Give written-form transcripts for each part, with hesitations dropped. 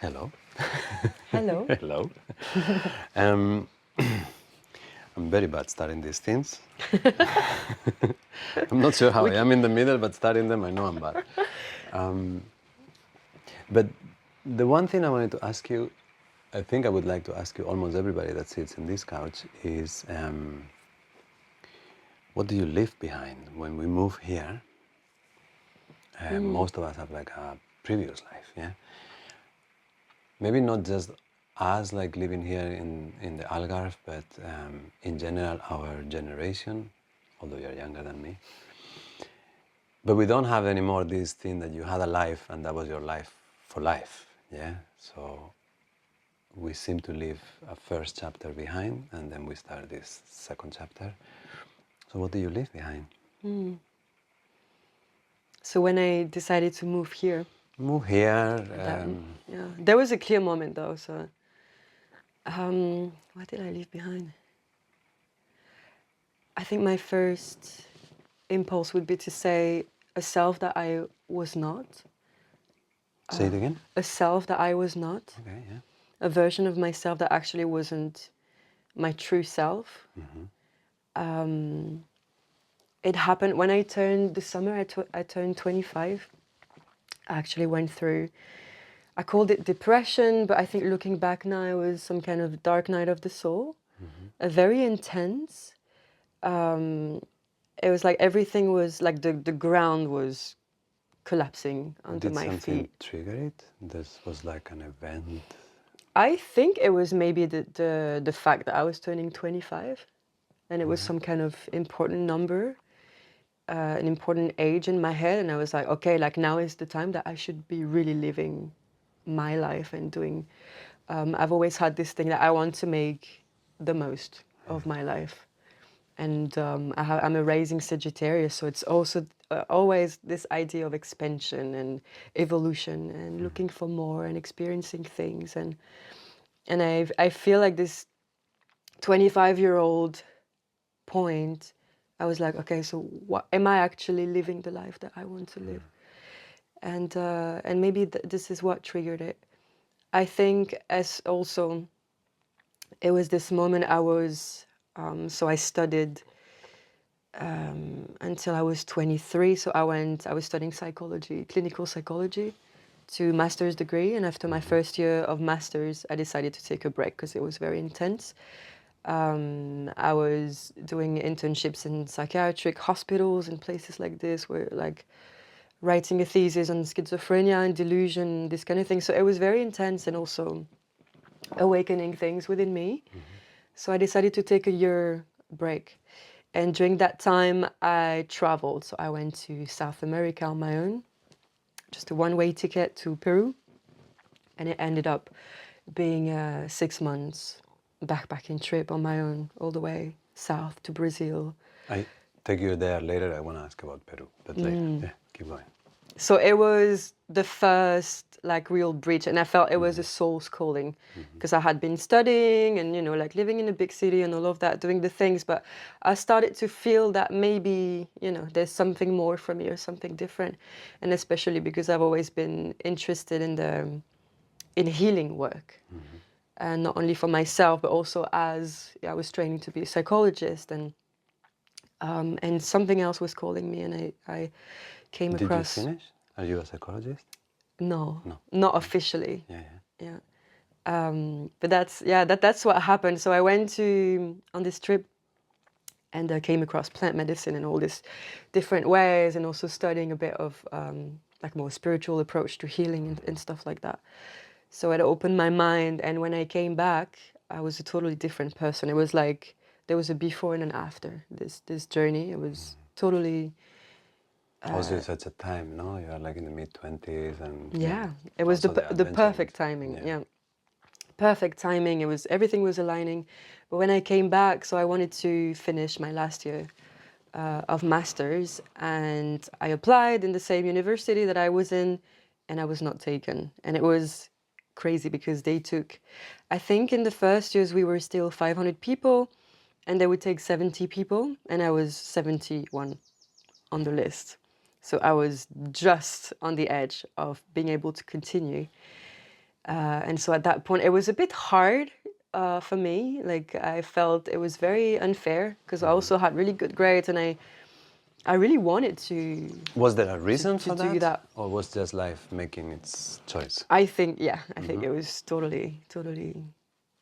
Hello. Hello. Hello. Um, I'm very bad starting these things. I'm not sure how I am in the middle, but starting them, I know I'm bad. But the one thing I wanted to ask you, I think I would like to ask you almost everybody that sits in this couch is, what do you leave behind when we move here? Most of us have like a previous life, yeah? Maybe not just us like living here in the Algarve, but in general our generation, although you're younger than me. But we don't have anymore this thing that you had a life and that was your life for life, yeah? So we seem to leave a first chapter behind and then we start this second chapter. So what do you leave behind? So when I decided to move here, Move here. there was a clear moment though. So what did I leave behind? I think my first impulse would be to say a self that I was not, Say it again. a self that I was not, Okay, yeah. a version of myself that actually wasn't my true self. It happened when I turned this summer. I turned 25. I actually went through, I called it depression, but I think looking back now, it was some kind of dark night of the soul, a very intense. It was like everything was like the ground was collapsing under Did my something feet. trigger it? This was like an event. I think it was maybe the fact that I was turning 25, and it was some kind of important number, an important age in my head, and I was like, okay, like now is the time that I should be really living my life and doing. I've always had this thing that I want to make the most of my life, and I'm a rising Sagittarius, so it's also always this idea of expansion and evolution and looking for more and experiencing things, and I feel like this 25-year-old point, I was like, okay, so what am I actually living the life that I want to live? And maybe this is what triggered it. I think as also it was this moment I was so I studied until I was 23. So I was studying psychology, clinical psychology, to master's degree. And after my first year of master's, I decided to take a break because it was very intense. I was doing internships in psychiatric hospitals and places like this, where like writing a thesis on schizophrenia and delusion, this kind of thing. So it was very intense and also awakening things within me. So I decided to take a year break. And during that time, I traveled. So I went to South America on my own, just a one-way ticket to Peru. And it ended up being a 6 months backpacking trip on my own, all the way south to Brazil. I take you there later. I want to ask about Peru, but later. Yeah, keep going. So it was the first like real bridge, and I felt it was a soul's calling, because I had been studying and like living in a big city and all of that, doing the things, but I started to feel that maybe there's something more for me or something different, and especially because I've always been interested in healing work, and not only for myself but also as I was training to be a psychologist, and something else was calling me, and I came Did you across. finish? Are you a psychologist? No, No. not officially. Yeah, yeah. Yeah. But that's what happened. So I went on this trip, and I came across plant medicine and all these different ways, and also studying a bit of like more spiritual approach to healing and stuff like that. So it opened my mind, and when I came back, I was a totally different person. It was like there was a before and an after this journey. It was totally. Also, such a time, no? You are like in the mid-20s and Yeah, it was also the the adventure. perfect timing. Yeah. Perfect timing. It was everything was aligning. But when I came back, so I wanted to finish my last year of masters, and I applied in the same university that I was in, and I was not taken. And it was crazy because they took, I think in the first years we were still 500 people, and they would take 70 people, and I was 71 on the list. So I was just on the edge of being able to continue. And so at that point, it was a bit hard for me. Like I felt it was very unfair because I also had really good grades, and I really wanted Was there a reason to for do that, that. or was just life making its choice? I think, yeah, I think it was totally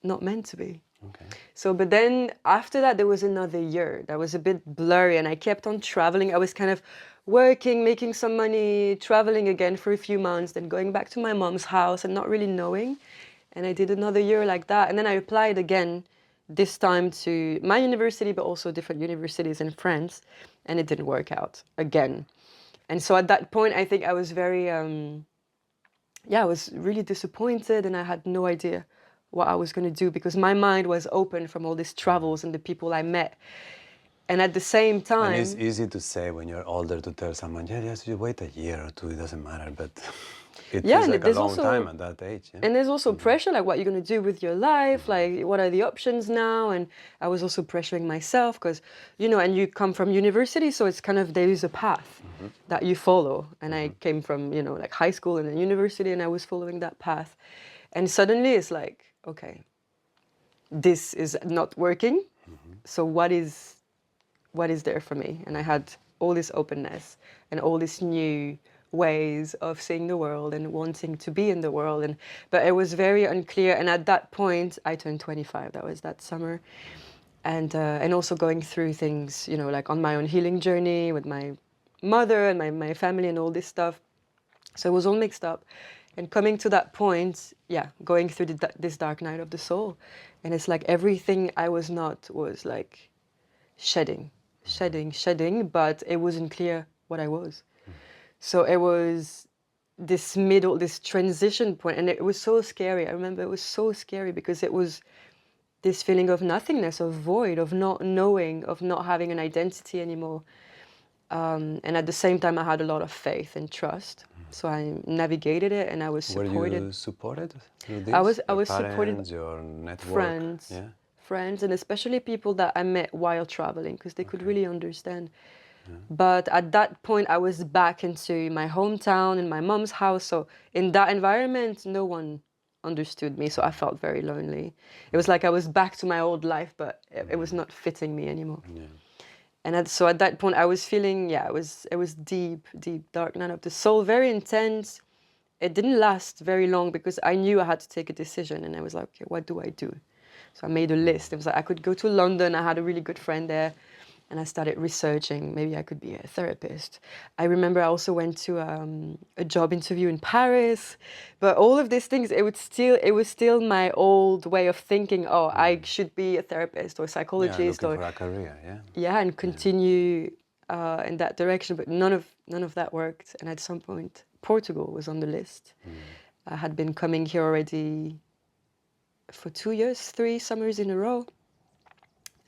not meant to be. Okay. So, but then after that, there was another year that was a bit blurry, and I kept on traveling. I was kind of working, making some money, traveling again for a few months, then going back to my mom's house and not really knowing. And I did another year like that. And then I applied again, this time to my university, but also different universities in France. And it didn't work out again. And so at that point, I think I was very, I was really disappointed, and I had no idea what I was going to do because my mind was open from all these travels and the people I met. And at the same And it's time, easy to say when you're older to tell someone, yeah, just you wait a year or two, it doesn't matter. But it yeah, feels and like a long time at that age. Yeah? and there's also pressure, like what you're going to do with your life, like what are the options now? And I was also pressuring myself because, and you come from university, so it's kind of, there is a path that you follow. And I came from, like high school and then university, and I was following that path. And suddenly it's like, okay, this is not working. So what is there for me? And I had all this openness and all these new ways of seeing the world and wanting to be in the world. But it was very unclear. And at that point, I turned 25. That was that summer. And also going through things, like on my own healing journey with my mother and my family and all this stuff. So it was all mixed up. And coming to that point, going through this dark night of the soul. And it's like everything I was not was like shedding, but it wasn't clear what I was. So it was this transition point, and it was so scary. I remember it was so scary because it was this feeling of nothingness, of void, of not knowing, of not having an identity anymore. And at the same time, I had a lot of faith and trust. So I navigated it, and I was supported. Were you supported through this? I Your was supported by parents, your network? friends, Yeah. friends, and especially people that I met while traveling, because they could really understand. But at that point, I was back into my hometown, in my mom's house. So in that environment, no one understood me. So I felt very lonely. It was like I was back to my old life, but it was not fitting me anymore. Yeah. And so at that point, I was feeling, it was deep, deep, dark night of the soul, very intense. It didn't last very long because I knew I had to take a decision, and I was like, okay, what do I do? So I made a list. It was like I could go to London. I had a really good friend there, and I started researching. Maybe I could be a therapist. I remember I also went to a job interview in Paris, but all of these things, it was still my old way of thinking. Oh, I should be a therapist or a psychologist, looking for a career. and continue in that direction. But none of that worked. And at some point, Portugal was on the list. I had been coming here already for 2 years, 3 summers in a row.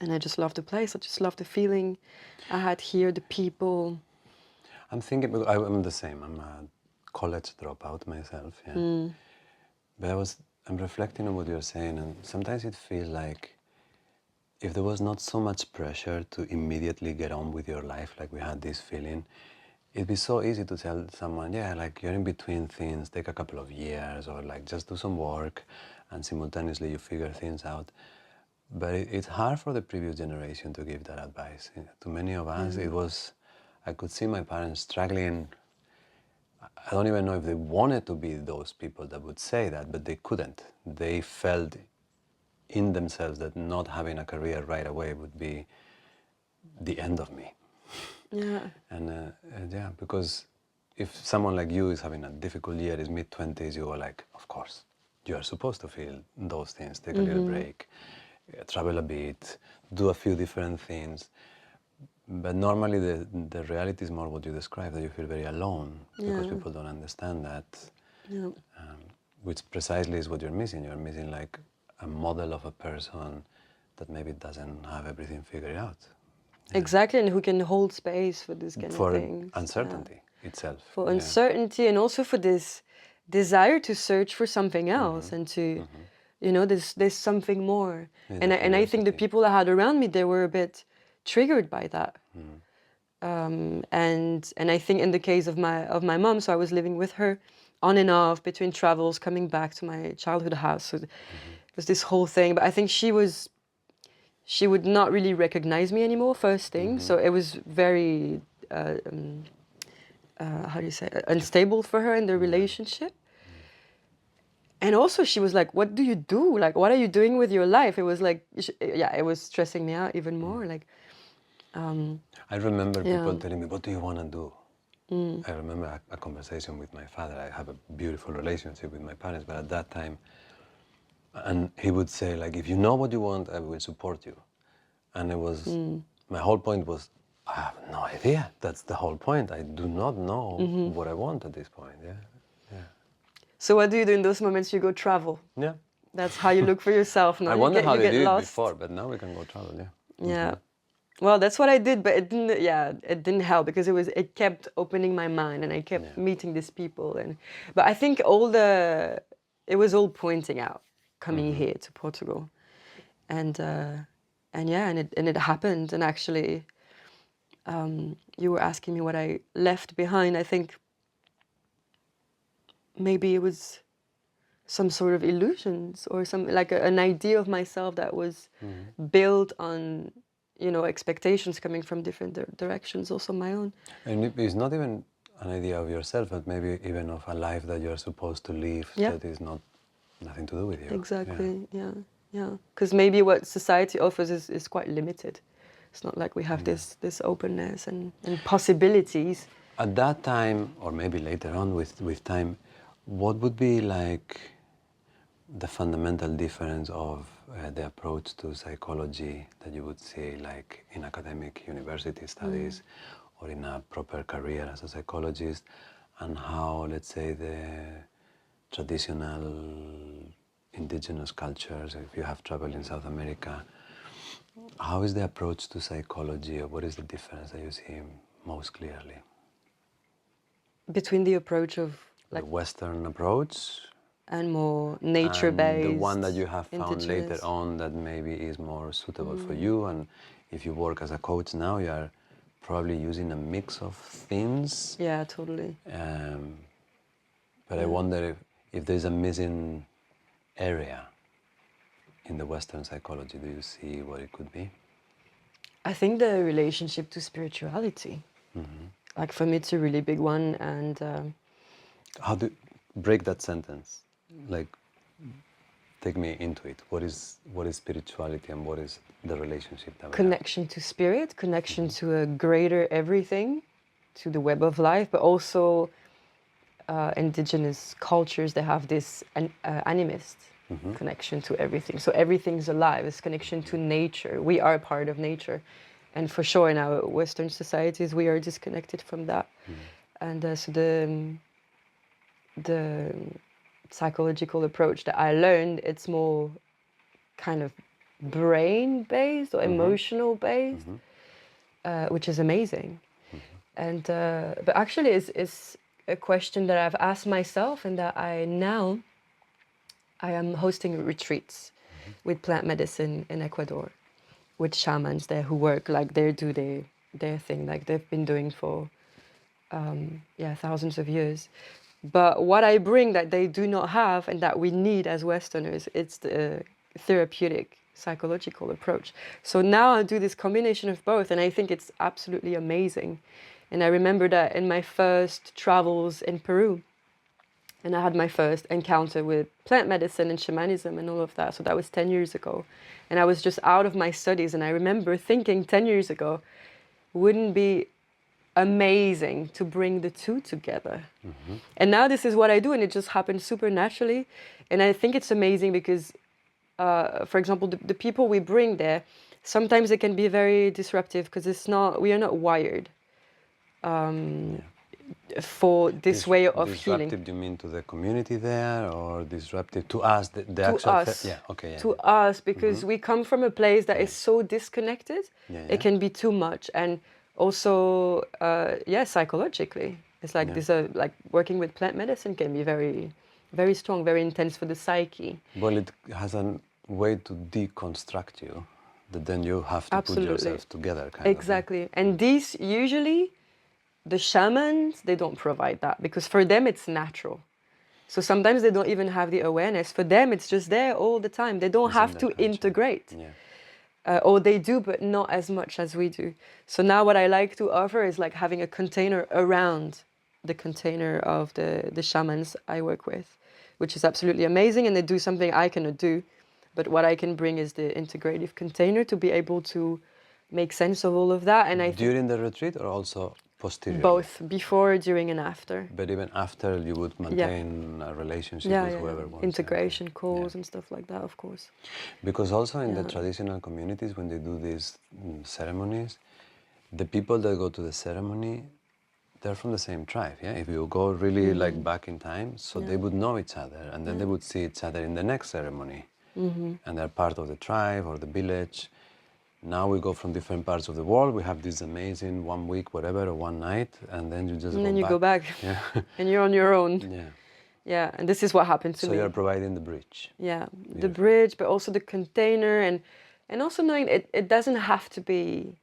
And I just loved the place. I just loved the feeling I had here, the people. I'm thinking, I'm the same. I'm a college dropout myself. Yeah. But I'm reflecting on what you're saying, and sometimes it feels like if there was not so much pressure to immediately get on with your life, like we had this feeling, it'd be so easy to tell someone, yeah, like you're in between things, take a couple of years, or like just do some work, and simultaneously you figure things out. But it's hard for the previous generation to give that advice. To many of us, it was, I could see my parents struggling. I don't even know if they wanted to be those people that would say that, but they couldn't. They felt in themselves that not having a career right away would be the end of me. Yeah. And because if someone like you is having a difficult year, is mid-20s, you are like, of course, you are supposed to feel those things, take a little break, travel a bit, do a few different things. But normally the reality is more what you described, that you feel very alone because people don't understand that, which precisely is what you're missing. You're missing like a model of a person that maybe doesn't have everything figured out. Exactly, and who can hold space for this kind of things. For uncertainty itself. For uncertainty, and also for this desire to search for something else, and to, there's something more. And I think the people I had around me, they were a bit triggered by that. And I think in the case of my mom, so I was living with her on and off between travels, coming back to my childhood house. So it was this whole thing. But I think she would not really recognize me anymore, first thing. So it was very, how do you say, unstable for her in the relationship. And also she was like, what do you do? Like, what are you doing with your life? It was like, yeah, it was stressing me out even more. Like, I remember people telling me, what do you want to do? I remember a conversation with my father. I have a beautiful relationship with my parents, but at that time, and he would say, like, if you know what you want, I will support you. And it was, my whole point was, I have no idea. That's the whole point. I do not know what I want at this point. Yeah. so what do you do in those moments? You go travel. Yeah. That's how you look for yourself. No, I wonder how you they get did it lost. before, but now we can go travel. Yeah. Yeah. Well, that's what I did, but it didn't. Yeah, it didn't help because it kept opening my mind, and I kept meeting these people. But I think it was all pointing out coming here to Portugal, and it happened. And actually, you were asking me what I left behind. I think maybe it was some sort of illusions or some like an idea of myself that was built on expectations coming from different directions, also my own. And it's not even an idea of yourself, but maybe even of a life that you're supposed to live that is nothing to do with you. Exactly. Yeah. Because maybe what society offers is quite limited. It's not like we have this openness and possibilities. At that time, or maybe later on with time, what would be like the fundamental difference of the approach to psychology that you would see like in academic university studies or in a proper career as a psychologist, and how, let's say, the traditional indigenous cultures, if you have traveled in South America, how is the approach to psychology, or what is the difference that you see most clearly? Between the approach of The Western approach and more nature-based, and the one that you have found indigenous. later on that maybe is more suitable for you, and if you work as a coach now, you are probably using a mix of things. Yeah, totally. But I wonder if there's a missing area in the Western psychology. Do you see what it could be? I think the relationship to spirituality. Like for me, it's a really big one, and How do break that sentence? Like, take me into it. What is spirituality, and what is the relationship that we connection to spirit, connection to a greater everything, to the web of life, but also indigenous cultures, they have this animist connection to everything. So everything's alive. It's connection to nature. We are part of nature. And for sure, in our Western societies, we are disconnected from that. And so the psychological approach that I learned, it's more kind of brain-based or emotional-based, which is amazing. And but actually, it's a question that I've asked myself, and that I am hosting retreats with plant medicine in Ecuador, with shamans there who work like they do their thing, like they've been doing for thousands of years. But what I bring that they do not have and that we need as Westerners, it's the therapeutic psychological approach. So now I do this combination of both, and I think it's absolutely amazing. And I remember that in my first travels in Peru, and I had my first encounter with plant medicine and shamanism and all of that. So that was 10 years ago. And I was just out of my studies, and I remember thinking 10 years ago, wouldn't be amazing to bring the two together. And now this is what I do, and it just happens super naturally. And I think it's amazing because, for example, the people we bring there, sometimes it can be very disruptive because we are not wired for this way of healing. Disruptive, you mean to the community there, or disruptive to us, the To actual... us. To us, because we come from a place that is so disconnected, it can be too much. And also, psychologically, it's like this. Like working with plant medicine can be very, very strong, very intense for the psyche. Well, it has a way to deconstruct you, that then you have to put yourself together. Exactly, and these usually, the shamans, they don't provide that because for them it's natural. So sometimes they don't even have the awareness. For them, it's just there all the time. They don't It's in have their to culture. integrate. Yeah. Or they do, but not as much as we do. So now what I like to offer is like having a container around the container of the shamans I work with, which is absolutely amazing. And they do something I cannot do. But what I can bring is the integrative container to be able to make sense of all of that. And I think During the retreat or also posteriorly? both, before, during, and after. But even after, you would Yeah. maintain a relationship Yeah, with yeah, whoever yeah. wants. Integration calls Yeah. and stuff like that, of course. Because also in the Yeah. traditional communities, when they do these ceremonies, the people that go to the ceremony, they're from the same tribe. Yeah, if you go really like back in time, so Yeah. they would know each other, and then they would see each other in the next ceremony, and they're part of the tribe or the village. Now we go from different parts of the world. We have this amazing 1 week, whatever, or one night, and then you just And go then you back. go back. Yeah. And you're on your own. Yeah. Yeah, and this is what happened to So me. you're providing the bridge. Yeah, the Beautiful. bridge, but also the container, and also knowing it doesn't have to be,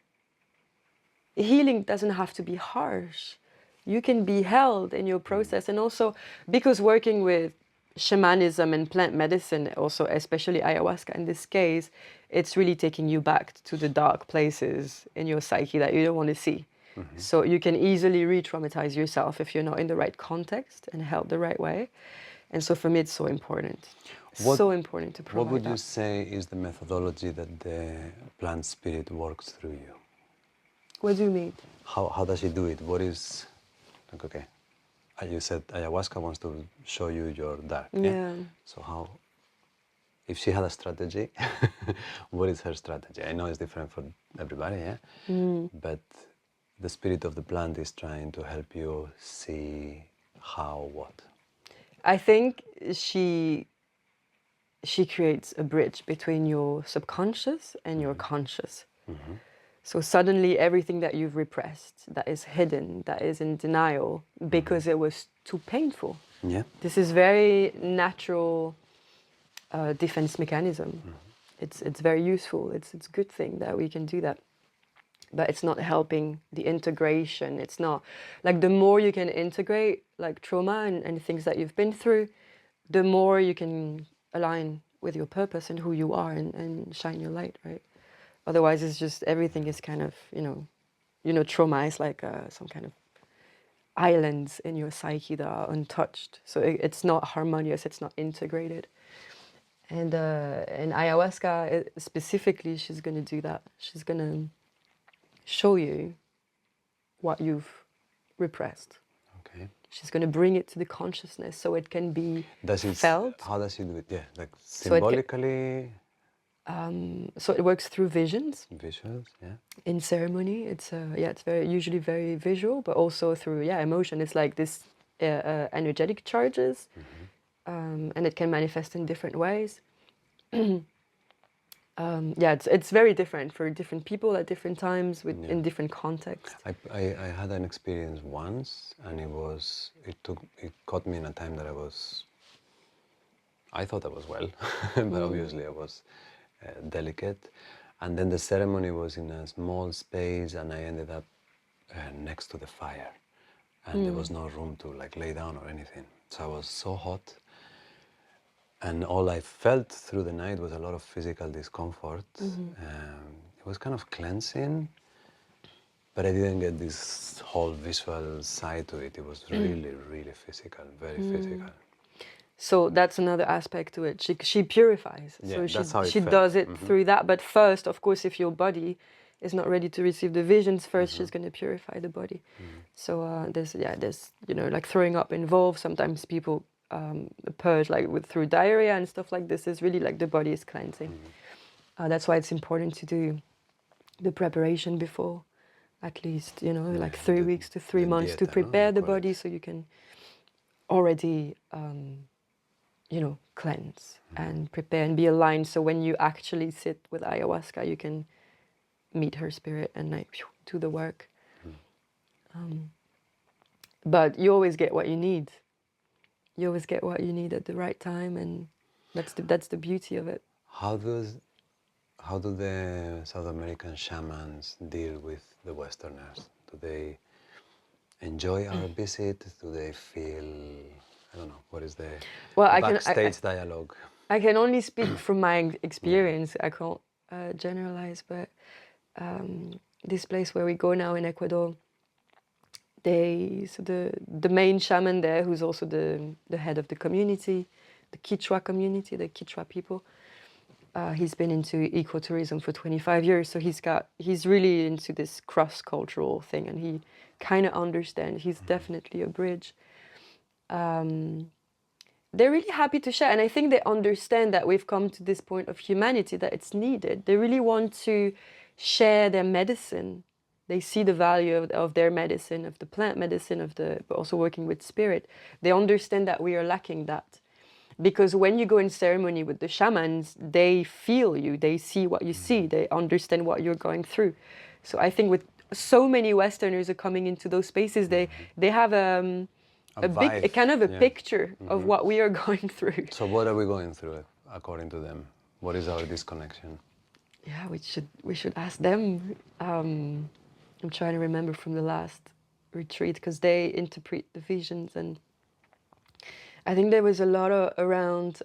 healing doesn't have to be harsh. You can be held in your process. And also because working with shamanism and plant medicine, also especially ayahuasca in this case, it's really taking you back to the dark places in your psyche that you don't want to see. So you can easily re-traumatize yourself if you're not in the right context and held the right way. And so for me, it's so important. So important to provide What would you that. say is the methodology that the plant spirit works through you? What do you mean? How does she do it? What is, like, okay, you said ayahuasca wants to show you your dark, Yeah. So how, if she had a strategy, what is her strategy? I know it's different for everybody, but the spirit of the plant is trying to help you see how, what? I think she creates a bridge between your subconscious and your conscious. So suddenly everything that you've repressed, that is hidden, that is in denial because it was too painful. Yeah. This is very natural defense mechanism. It's very useful. It's a good thing that we can do that. But it's not helping the integration. It's not like the more you can integrate like trauma and things that you've been through, the more you can align with your purpose and who you are and shine your light, right? Otherwise, it's just everything is kind of, trauma is like some kind of islands in your psyche that are untouched. So it's not harmonious, it's not integrated. And ayahuasca, specifically, she's going to do that. She's going to show you what you've repressed. Okay. She's going to bring it to the consciousness so it can be felt. How does she do it? Yeah, like So it symbolically, So it works through visions. visuals, yeah. In ceremony, it's usually very visual, but also through emotion. It's like this energetic charges, and it can manifest in different ways. It's very different for different people at different times in different contexts. I had an experience once, and it caught me in a time that I thought I was well, but obviously I was delicate. And then the ceremony was in a small space, and I ended up next to the fire, and there was no room to like lay down or anything. So I was so hot, and all I felt through the night was a lot of physical discomfort. It was kind of cleansing, but I didn't get this whole visual side to it. It was really, really physical, very physical. So that's another aspect to it. She purifies. Yeah, So that's how it she felt. does it through that. But first, of course, if your body is not ready to receive the visions, first she's going to purify the body. So there's like throwing up involved. Sometimes people purge through diarrhea and stuff like this. Is really like the body is cleansing. That's why it's important to do the preparation before, at least 3 weeks to 3 months to dieta, prepare the call it. body so you can already cleanse and prepare and be aligned. So when you actually sit with ayahuasca, you can meet her spirit and do the work. But you always get what you need. You always get what you need at the right time, and that's the beauty of it. How do the South American shamans deal with the Westerners? Do they enjoy our visit? Do they feel I don't know, what is the Well, backstage dialogue? I can only speak from my experience. I can't generalize, but this place where we go now in Ecuador, the main shaman there, who's also the head of the community, the Quechua community, the Quechua people, he's been into ecotourism for 25 years, so he's really into this cross-cultural thing, and he kind of understands. He's definitely a bridge. They're really happy to share, and I think they understand that we've come to this point of humanity, that it's needed. They really want to share their medicine. They see the value of their medicine, of the plant medicine, but also working with spirit. They understand that we are lacking that. Because when you go in ceremony with the shamans, they feel you, they see what you see, they understand what you're going through. So I think with so many Westerners are coming into those spaces, they have a kind of a picture of what we are going through. So what are we going through according to them? What is our disconnection? Yeah, we should ask them. I'm trying to remember from the last retreat, because they interpret the visions, and I think there was a lot around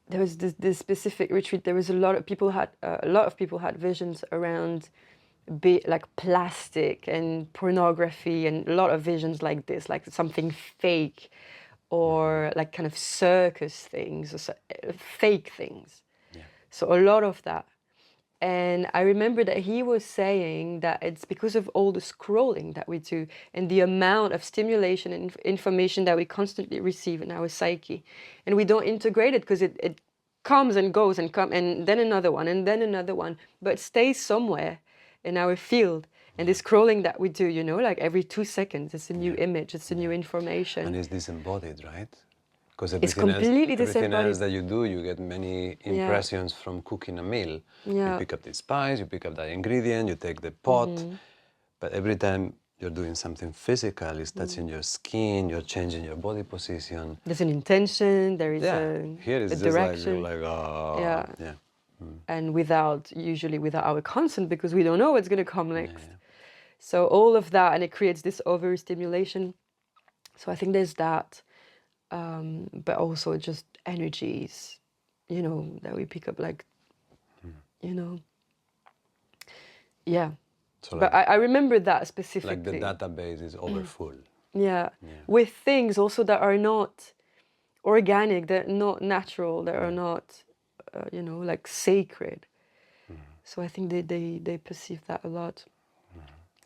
there was this specific retreat. There was a lot of people had visions around like plastic and pornography, and a lot of visions like this, like something fake, or like kind of circus things, or fake things. Yeah. So a lot of that. And I remember that he was saying that it's because of all the scrolling that we do and the amount of stimulation and information that we constantly receive in our psyche. And we don't integrate it because it comes and goes and then another one and then another one, but stays somewhere in our field. And the scrolling that we do, like every 2 seconds, it's a new image, it's a new information. And it's disembodied, right? Because everything else that you do, you get many impressions from cooking a meal. You pick up the spice, you pick up that ingredient, you take the pot, but every time you're doing something physical, it's touching your skin, you're changing your body position. There's an intention, there is Here it's a just direction. like, oh, yeah. And usually without our consent, because we don't know what's going to come next. So all of that, and it creates this overstimulation. So I think there's that. But also just energies, that we pick up, like, yeah. So but I remember that specifically. Like the database is overfull. With things also that are not organic, that are not natural, that are not, like sacred. So I think they perceive that a lot,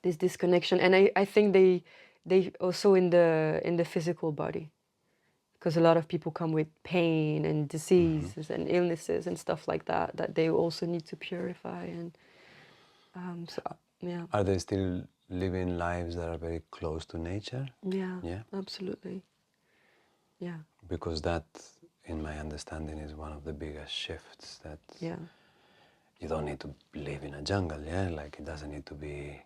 this disconnection. And I think they also in the physical body. Because a lot of people come with pain and diseases and illnesses and stuff like that they also need to purify. And Are they still living lives that are very close to nature? Yeah, absolutely. Yeah. Because that, in my understanding, is one of the biggest shifts, that you don't need to live in a jungle, like it doesn't need to be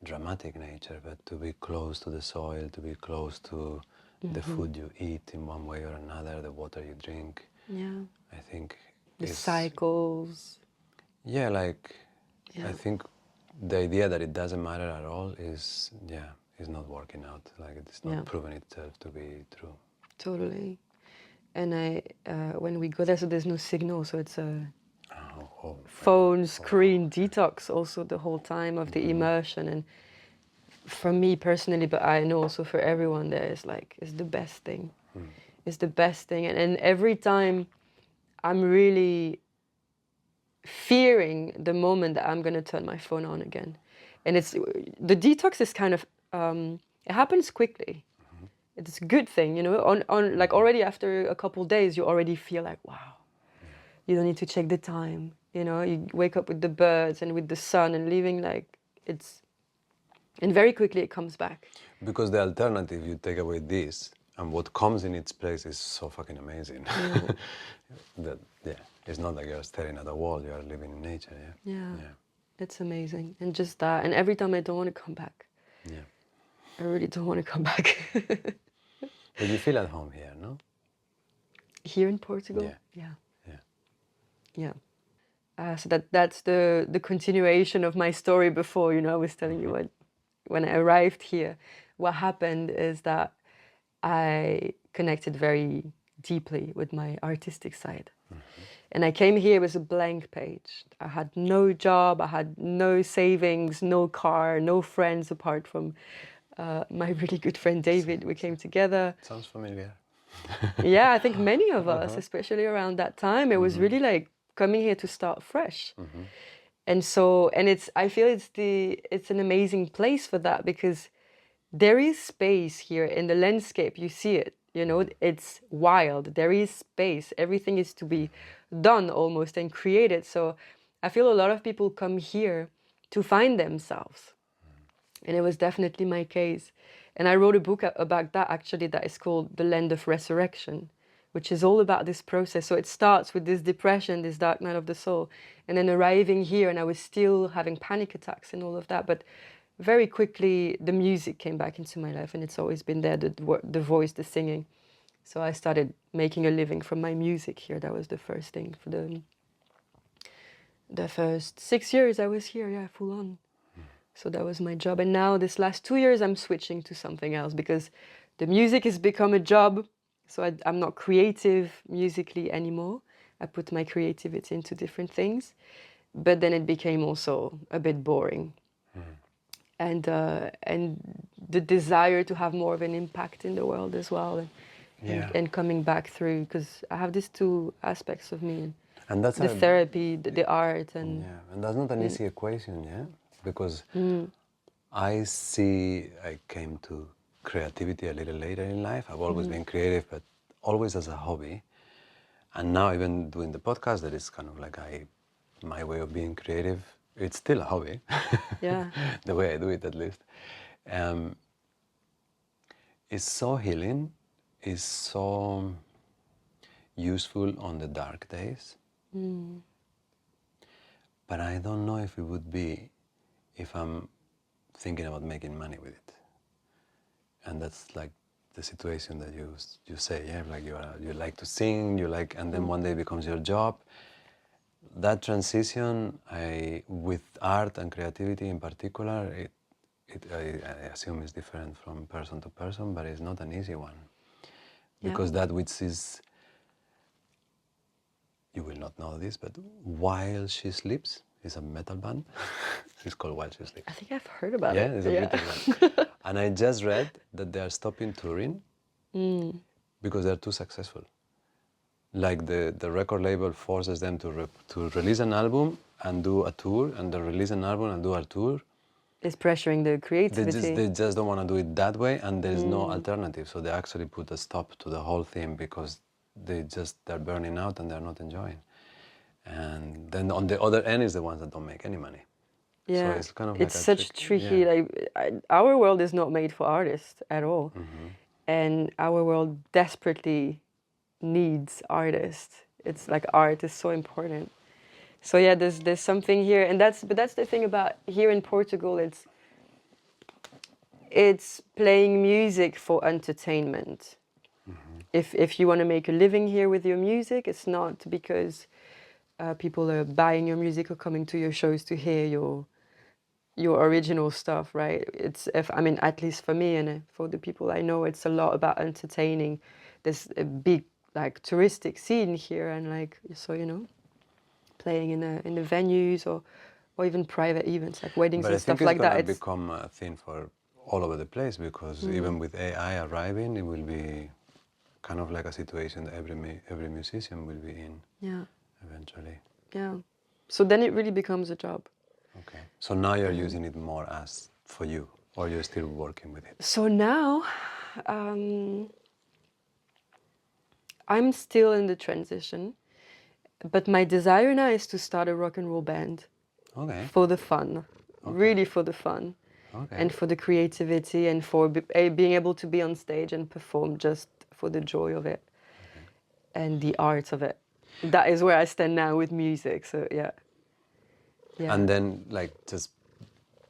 dramatic nature, but to be close to the soil, to be close to the food you eat in one way or another, the water you drink. I think the cycles. I think the idea that it doesn't matter at all is not working out. Like it's not proven itself to be true. Totally. And when we go there, so there's no signal, so it's a phone screen detox also the whole time of the immersion. And for me personally, but I know also for everyone there, it's the best thing. It's the best thing. And every time I'm really fearing the moment that I'm going to turn my phone on again. And the detox is kind of, it happens quickly. It's a good thing, on like already after a couple of days, you already feel like, wow, you don't need to check the time. You wake up with the birds and with the sun and living and very quickly it comes back. Because the alternative, you take away this, and what comes in its place is so fucking amazing. It's not like you're staring at a wall, you're living in nature, Yeah. It's amazing. And just that, and every time I don't want to come back. I really don't want to come back. But you feel at home here, no? Here in Portugal? Yeah. So that's the continuation of my story before, I was telling you when I arrived here, what happened is that I connected very deeply with my artistic side. And I came here with a blank page. I had no job, I had no savings, no car, no friends apart from my really good friend David. We came together. Sounds familiar. Yeah, I think many of us, especially around that time, it was really like coming here to start fresh. And so, and I feel it's an amazing place for that, because there is space here in the landscape. You see it, you know, it's wild. There is space. Everything is to be done almost and created. So I feel a lot of people come here to find themselves. And it was definitely my case. And I wrote a book about that, actually, that is called The Land of Resurrection, which is all about this process. So it starts with this depression, this dark night of the soul, and then arriving here, and I was still having panic attacks and all of that. But very quickly, the music came back into my life, and it's always been there, the voice, the singing. So I started making a living from my music here. That was the first thing. For the first 6 years I was here, yeah, full on. So that was my job. And now this last 2 years, I'm switching to something else, because the music has become a job. So I'm not creative musically anymore. I put my creativity into different things. But then it became also a bit boring. And the desire to have more of an impact in the world as well. And coming back through, because I have these two aspects of me. And that's the therapy, the art. And that's not an easy equation, yeah? Because I came to creativity a little later in life. I've always been creative, but always as a hobby. And now even doing the podcast, that is kind of like my way of being creative. It's still a hobby. Yeah. The way I do it, at least. It's so healing. It's so useful on the dark days. But I don't know if it would be if I'm thinking about making money with it. And that's like the situation that you say, yeah, like you like to sing, and then one day it becomes your job. That transition, with art and creativity in particular, I assume is different from person to person, but it's not an easy one. Because that which is, you will not know this, but While She Sleeps is a metal band. It's called While She Sleeps. I think I've heard about it. Yeah, it's a British one. And I just read that they are stopping touring because they're too successful. Like the record label forces them to release an album and do a tour, and they release an album and do a tour. It's pressuring the creativity. They just don't want to do it that way, and there's no alternative. So they actually put a stop to the whole thing because they're burning out and they're not enjoying. And then on the other end is the ones that don't make any money. Yeah, so it's kind of it's like such tricky. Yeah. Our world is not made for artists at all, and our world desperately needs artists. It's like art is so important. So yeah, there's something here, and that's the thing about here in Portugal. It's playing music for entertainment. If you want to make a living here with your music, it's not because people are buying your music or coming to your shows to hear your original stuff, right? At least for me and for the people I know, it's a lot about entertaining. There's a big like touristic scene here, and like playing in the venues or even private events like weddings and stuff like that. But I think it's going to become a thing for all over the place, because even with AI arriving, it will be kind of like a situation that every musician will be in. Yeah. Eventually. Yeah. So then it really becomes a job. Okay. So now you're using it more as for you, or you're still working with it? So now, I'm still in the transition, but my desire now is to start a rock and roll band. Okay. For the fun, really for the fun, and for the creativity, and for being able to be on stage and perform just for the joy of it, and the art of it. That is where I stand now with music. So yeah. And then like just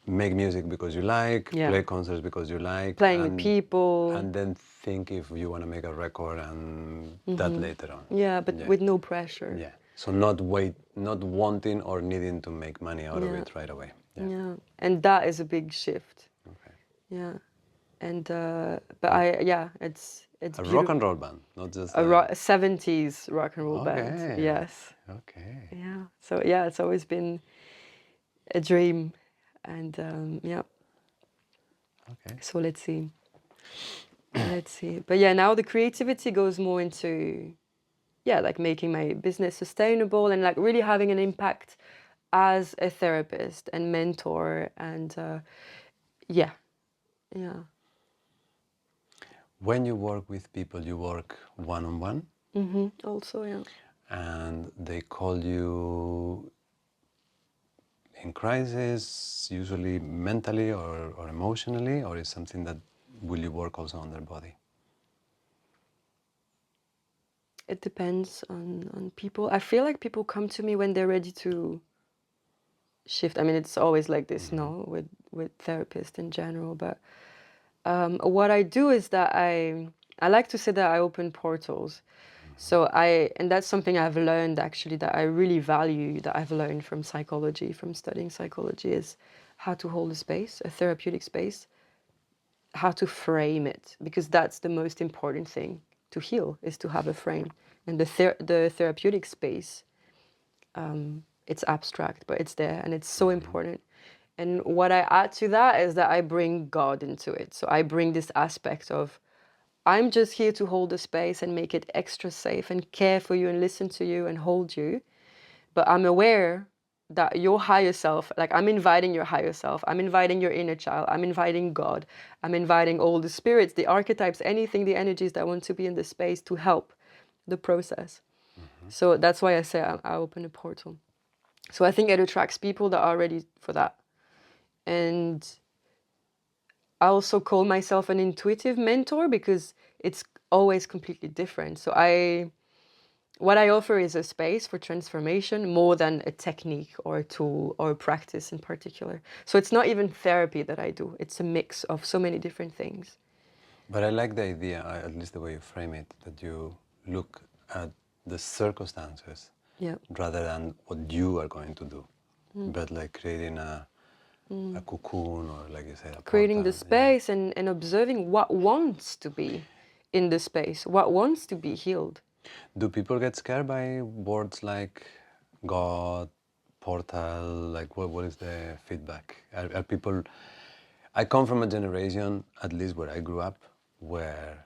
make music because you like, play concerts because you like, playing with people, and then think if you want to make a record and that later on. Yeah, but with no pressure. Yeah. So not wanting or needing to make money out of it right away. Yeah. And that is a big shift. Okay. yeah. And but it's A rock beautiful. and roll band, not just A 70s rock and roll band. Okay, Yes. okay, Yeah. So yeah, it's always been a dream, and yeah. okay. So let's see. Let's see. But yeah, now the creativity goes more into like making my business sustainable and like really having an impact as a therapist and mentor and yeah, yeah. When you work with people, you work one-on-one, Also, yeah. and they call you in crisis, usually mentally or emotionally, or is something that will you work also on their body? It depends on people. I feel like people come to me when they're ready to shift. I mean, it's always like this, no, with therapists in general. But what I do is that I like to say that I open portals. So and that's something I've learned actually that I really value, that I've learned from psychology, from studying psychology, is how to hold a space, a therapeutic space, how to frame it, because that's the most important thing to heal, is to have a frame. And the therapeutic space, it's abstract, but it's there and it's so important. And what I add to that is that I bring God into it. So I bring this aspect of, I'm just here to hold the space and make it extra safe and care for you and listen to you and hold you. But I'm aware that your higher self, like I'm inviting your higher self, I'm inviting your inner child, I'm inviting God, I'm inviting all the spirits, the archetypes, anything, the energies that want to be in the space to help the process. So that's why I say I open a portal. So I think it attracts people that are ready for that. And I also call myself an intuitive mentor because it's always completely different. So what I offer is a space for transformation more than a technique or a tool or a practice in particular. So it's not even therapy that I do. It's a mix of so many different things. But I like the idea, at least the way you frame it, that you look at the circumstances Yeah. rather than what you are going to do, but like creating a cocoon or, like you said, a Creating the portal. Yeah. space and observing what wants to be in the space, what wants to be healed. Do people get scared by words like God, portal? Like, what is the feedback? Are people? I come from a generation, at least where I grew up, where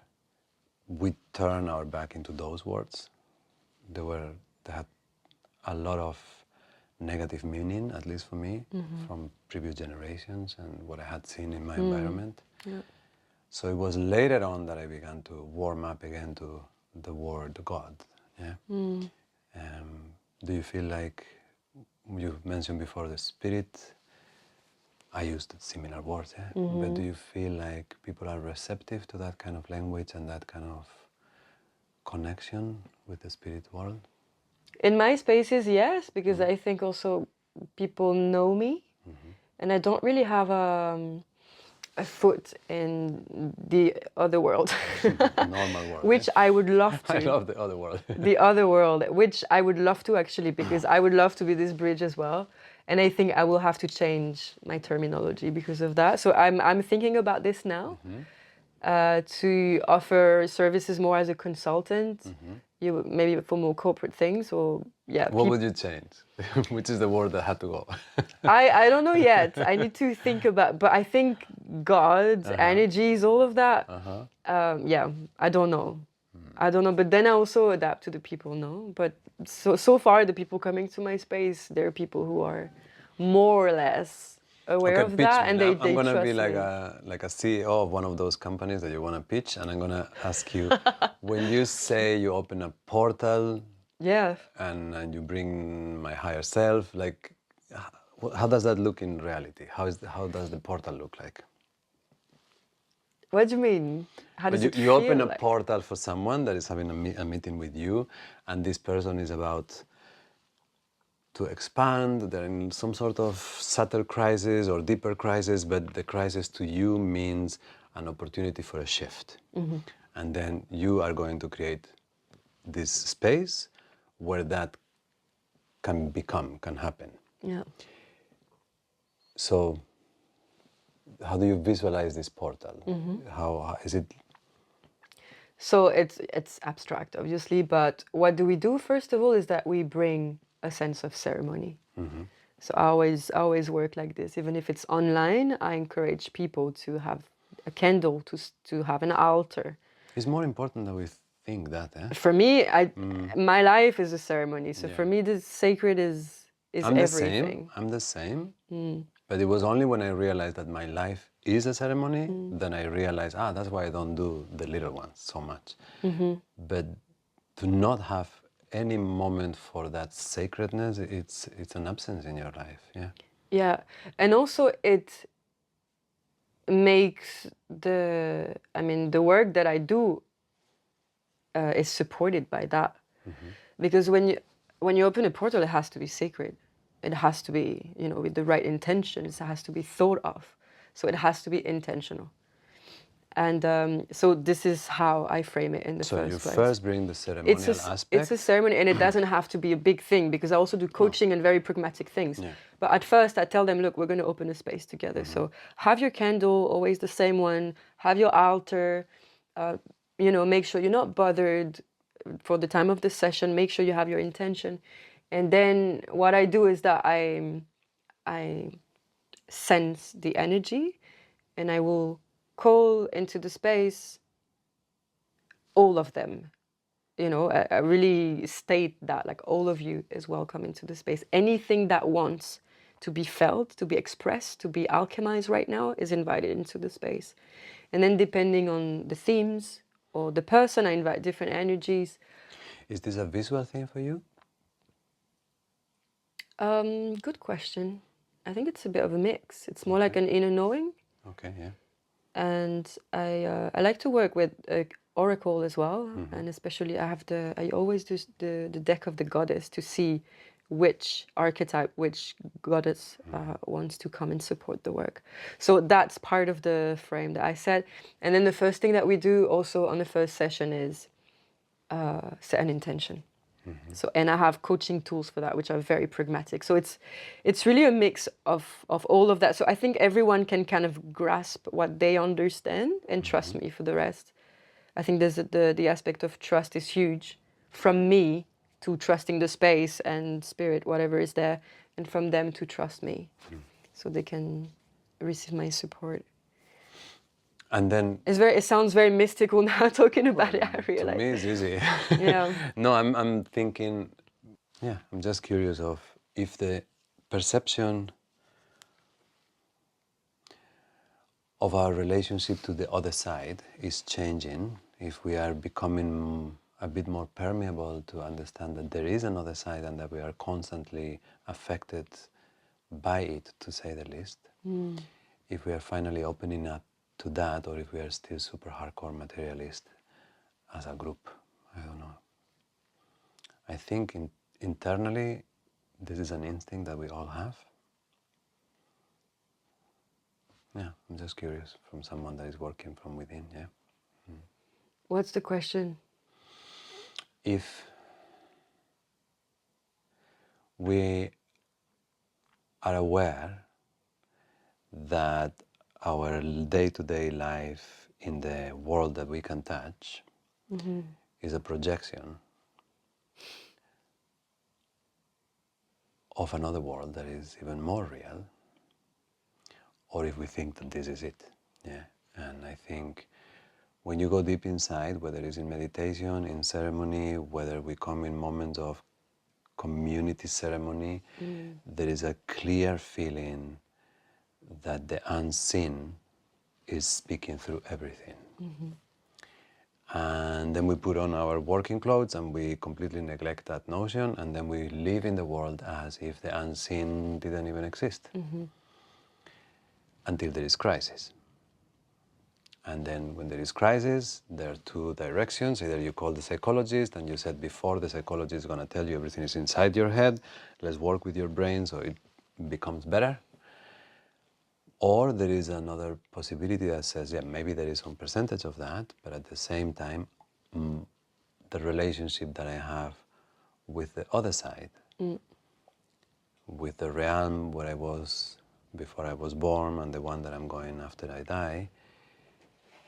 we turn our back into those words. They had a lot of negative meaning, at least for me, from previous generations and what I had seen in my environment. Yeah. So it was later on that I began to warm up again to the word God. Yeah. Do you feel like, you mentioned before the spirit? I used similar words, yeah. But do you feel like people are receptive to that kind of language and that kind of connection with the spirit world? In my spaces, yes, because I think also people know me, and I don't really have a foot in the other world, Normal world, which yeah. I would love I to. love the other world. The other world, which I would love to actually, because I would love to be this bridge as well. And I think I will have to change my terminology because of that. So I'm thinking about this now, to offer services more as a consultant, you maybe for more corporate things, or yeah, What would you change? Which is the word that had to go? I don't know yet. I need to think about, but I think God, energies, all of that. Yeah, I don't know. I don't know, but then I also adapt to the people, no? But so far, the people coming to my space, they're people who are more or less aware Okay, of pitch that, me. and Now I'm they gonna be trust me. like a CEO of one of those companies that you wanna pitch, and I'm gonna ask you, when you say you open a portal Yeah. and you bring my higher self, like, how does that look in reality? How does the portal look like? What do you mean? How But does it you open feel a like? portal for someone that is having a meeting with you, and this person is about to expand. They're in some sort of subtle crisis or deeper crisis, but the crisis to you means an opportunity for a shift. And then you are going to create this space where that can happen. Yeah. So how do you visualize this portal? How is it? So it's abstract, obviously, but what do we do? First of all, is that we bring a sense of ceremony. So I always work like this. Even if it's online, I encourage people to have a candle, to have an altar. It's more important than we think that, eh? For me, my life is a ceremony. So Yeah. for me, the sacred is I'm the same. everything. I'm the same. But it was only when I realized that my life is a ceremony, then I realized, that's why I don't do the little ones so much. But to not have any moment for that sacredness, it's an absence in your life. Yeah. Yeah, and also it makes the work that I do is supported by that. Because when you open a portal, it has to be sacred. It has to be, with the right intentions. It has to be thought of. So it has to be intentional. And so this is how I frame it in the So you first place. first bring the ceremonial aspect. It's a ceremony, and it doesn't have to be a big thing, because I also do coaching and very pragmatic things. Yeah. But at first, I tell them, look, we're going to open a space together. So have your candle, always the same one. Have your altar. Make sure you're not bothered for the time of the session. Make sure you have your intention. And then what I do is that I sense the energy, and I will call into the space all of them. I really state that, like, all of you is welcome into the space. Anything that wants to be felt, to be expressed, to be alchemized right now is invited into the space. And then depending on the themes or the person, I invite different energies. Is this a visual thing for you? Good question. I think it's a bit of a mix. It's more like an inner knowing. Okay, yeah. And I like to work with oracle as well, and especially I always do the deck of the goddess to see which archetype, which goddess wants to come and support the work. So that's part of the frame that I said. And then the first thing that we do also on the first session is set an intention. So, and I have coaching tools for that, which are very pragmatic. So it's really a mix of all of that. So I think everyone can kind of grasp what they understand and trust me for the rest. I think there's the aspect of trust is huge, from me to trusting the space and spirit, whatever is there, and from them to trust me, so they can receive my support. And then It sounds very mystical now talking about it. I realize. to me it's easy. Yeah. No, I'm thinking. Yeah, I'm just curious of if the perception of our relationship to the other side is changing, if we are becoming a bit more permeable to understand that there is another side and that we are constantly affected by it, to say the least. If we are finally opening up to that, or if we are still super hardcore materialist as a group, I don't know. I think internally this is an instinct that we all have. Yeah, I'm just curious from someone that is working from within, yeah. What's the question? If we are aware that our day-to-day life in the world that we can touch is a projection of another world that is even more real, or if we think that this is it, yeah. And I think when you go deep inside, whether it's in meditation, in ceremony, whether we come in moments of community ceremony, there is a clear feeling that the unseen is speaking through everything. And then we put on our working clothes and we completely neglect that notion, and then we live in the world as if the unseen didn't even exist. Until there is crisis. And then when there is crisis, there are two directions. Either you call the psychologist, and you said before, the psychologist is going to tell you everything is inside your head. Let's work with your brain so it becomes better. Or there is another possibility that says, yeah, maybe there is some percentage of that, but at the same time, the relationship that I have with the other side, with the realm where I was before I was born and the one that I'm going after I die,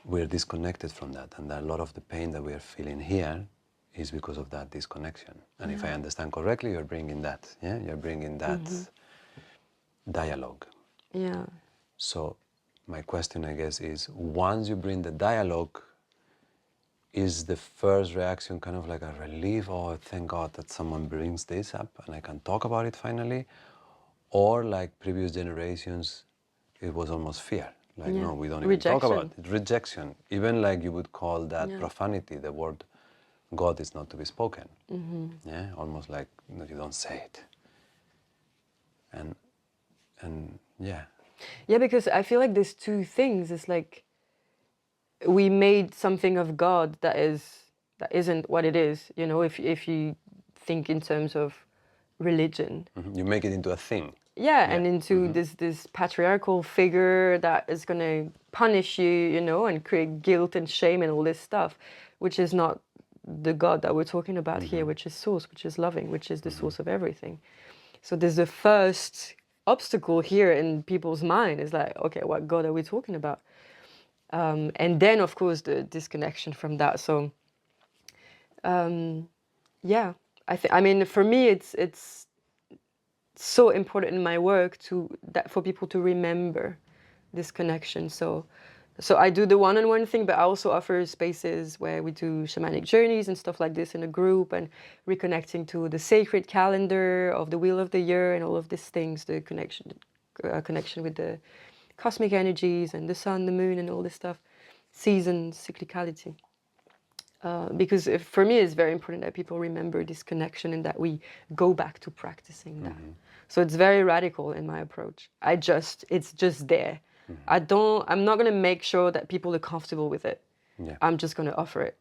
we're disconnected from that. And a lot of the pain that we are feeling here is because of that disconnection. And if I understand correctly, you're bringing that, yeah? You're bringing that dialogue. Yeah. So my question, I guess, is once you bring the dialogue, is the first reaction kind of like a relief? Oh, thank God that someone brings this up and I can talk about it finally? Or like previous generations, it was almost fear. Like, no, we don't even talk about it. Rejection. Even like you would call that profanity, the word God is not to be spoken. Yeah, almost like, no, you don't say it. And yeah. Yeah, because I feel like there's two things. It's like we made something of God that isn't what it is. You know, if you think in terms of religion, You make it into a thing. yeah, and into this patriarchal figure that is going to punish you, you know, and create guilt and shame and all this stuff, which is not the God that we're talking about here, which is source, which is loving, which is the source of everything. So there's the first obstacle here in people's mind is like, okay, what God are we talking about? And then, of course, the disconnection from that. So, yeah, I mean, for me, it's so important in my work for people to remember this connection. So I do the one-on-one thing, but I also offer spaces where we do shamanic journeys and stuff like this in a group, and reconnecting to the sacred calendar of the wheel of the year and all of these things, the connection with the cosmic energies and the sun, the moon, and all this stuff, seasons, cyclicality. Because for me, it's very important that people remember this connection and that we go back to practicing that. So it's very radical in my approach. It's just there. I'm not going to make sure that people are comfortable with it. Yeah. I'm just going to offer it.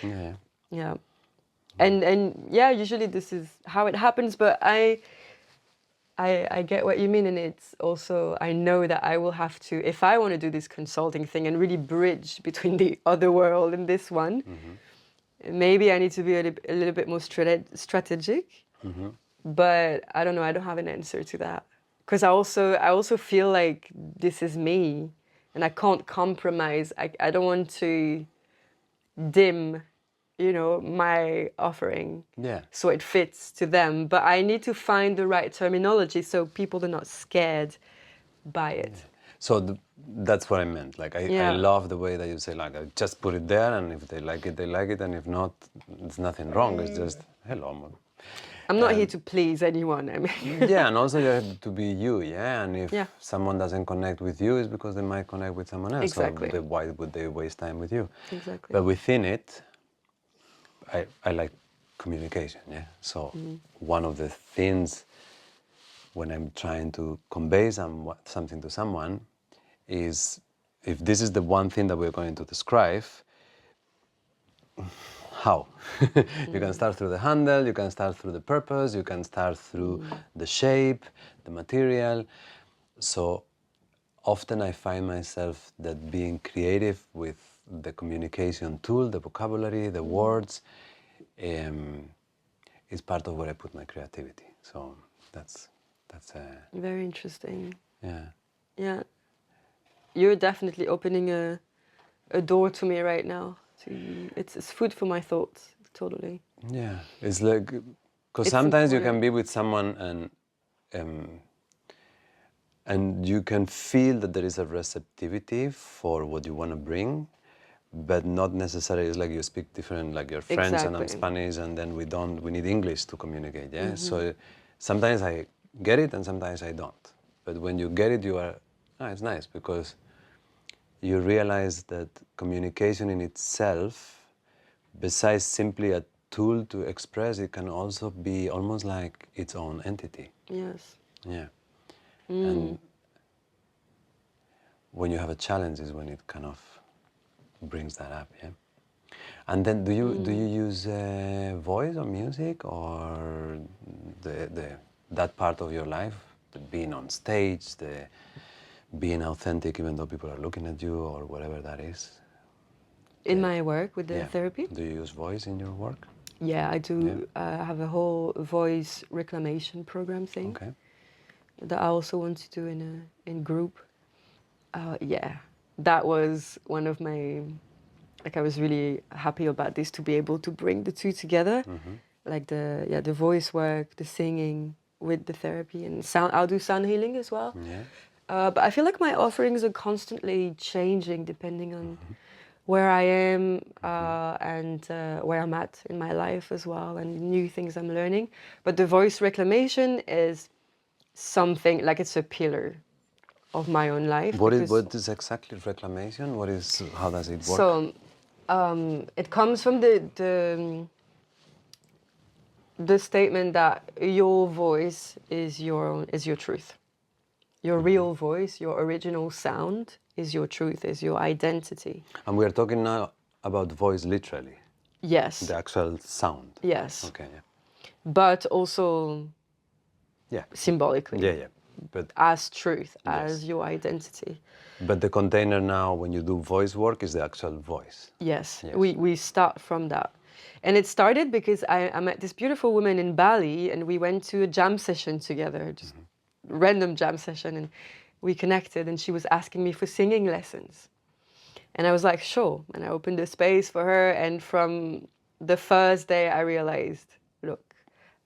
Yeah. Yeah. And yeah, usually this is how it happens, but I get what you mean, and it's also, I know that I will have to, if I want to do this consulting thing and really bridge between the other world and this one, maybe I need to be a little bit more strategic. But I don't know, I don't have an answer to that. Because I also feel like this is me, and I can't compromise. I don't want to dim, you know, my offering, so it fits to them. But I need to find the right terminology so people are not scared by it. Yeah. So that's what I meant. Like I love the way that you say, like, I just put it there, and if they like it, they like it, and if not, it's nothing wrong. It's just hello. I'm not here to please anyone. I mean, yeah, and also you have to be you, yeah. And if someone doesn't connect with you, it's because they might connect with someone else. Exactly. So why would they waste time with you? Exactly. But within it, I like communication, yeah. So one of the things when I'm trying to convey something to someone is, if this is the one thing that we're going to describe, how? You can start through the handle, you can start through the purpose, you can start through the shape, the material. So often I find myself that being creative with the communication tool, the vocabulary, the words, is part of where I put my creativity. So that's very interesting. yeah. Yeah. You're definitely opening a door to me right now. It's food for my thoughts, totally. Yeah, it's like, because sometimes you can be with someone and you can feel that there is a receptivity for what you want to bring, but not necessarily. It's like you speak different, like you're French and I'm Spanish, and then we need English to communicate, yeah? So sometimes I get it and sometimes I don't. But when you get it, you are, it's nice, because you realize that communication in itself, besides simply a tool to express, it can also be almost like its own entity. Yes. Yeah. And when you have a challenge is when it kind of brings that up, yeah. And then do you use voice or music, or that part of your life, the being on stage, the being authentic even though people are looking at you, or whatever that is? In my work with the therapy? Do you use voice in your work? Yeah, I do. I have a whole voice reclamation program thing. Okay. that I also want to do in group. Yeah, that was one of my, like, I was really happy about this, to be able to bring the two together, like the voice work, the singing with the therapy and sound. I'll do sound healing as well. Yeah. But I feel like my offerings are constantly changing depending on where I am and where I'm at in my life as well, and new things I'm learning. But the voice reclamation is something like, it's a pillar of my own life, because What is exactly reclamation? How does it work? so it comes from the statement that your voice is your truth. Your real voice, your original sound is your truth, is your identity. And we are talking now about voice literally, Yes. the actual sound. Yes. Okay, yeah. But also Yeah. symbolically. Yeah, yeah. But As truth, yes. as your identity. But the container now, when you do voice work, is the actual voice. Yes. Yes. We start from that. And it started because I met this beautiful woman in Bali, and we went to a jam session together, just random jam session, and we connected, and she was asking me for singing lessons. And I was like, sure. And I opened a space for her. And from the first day, I realized, look,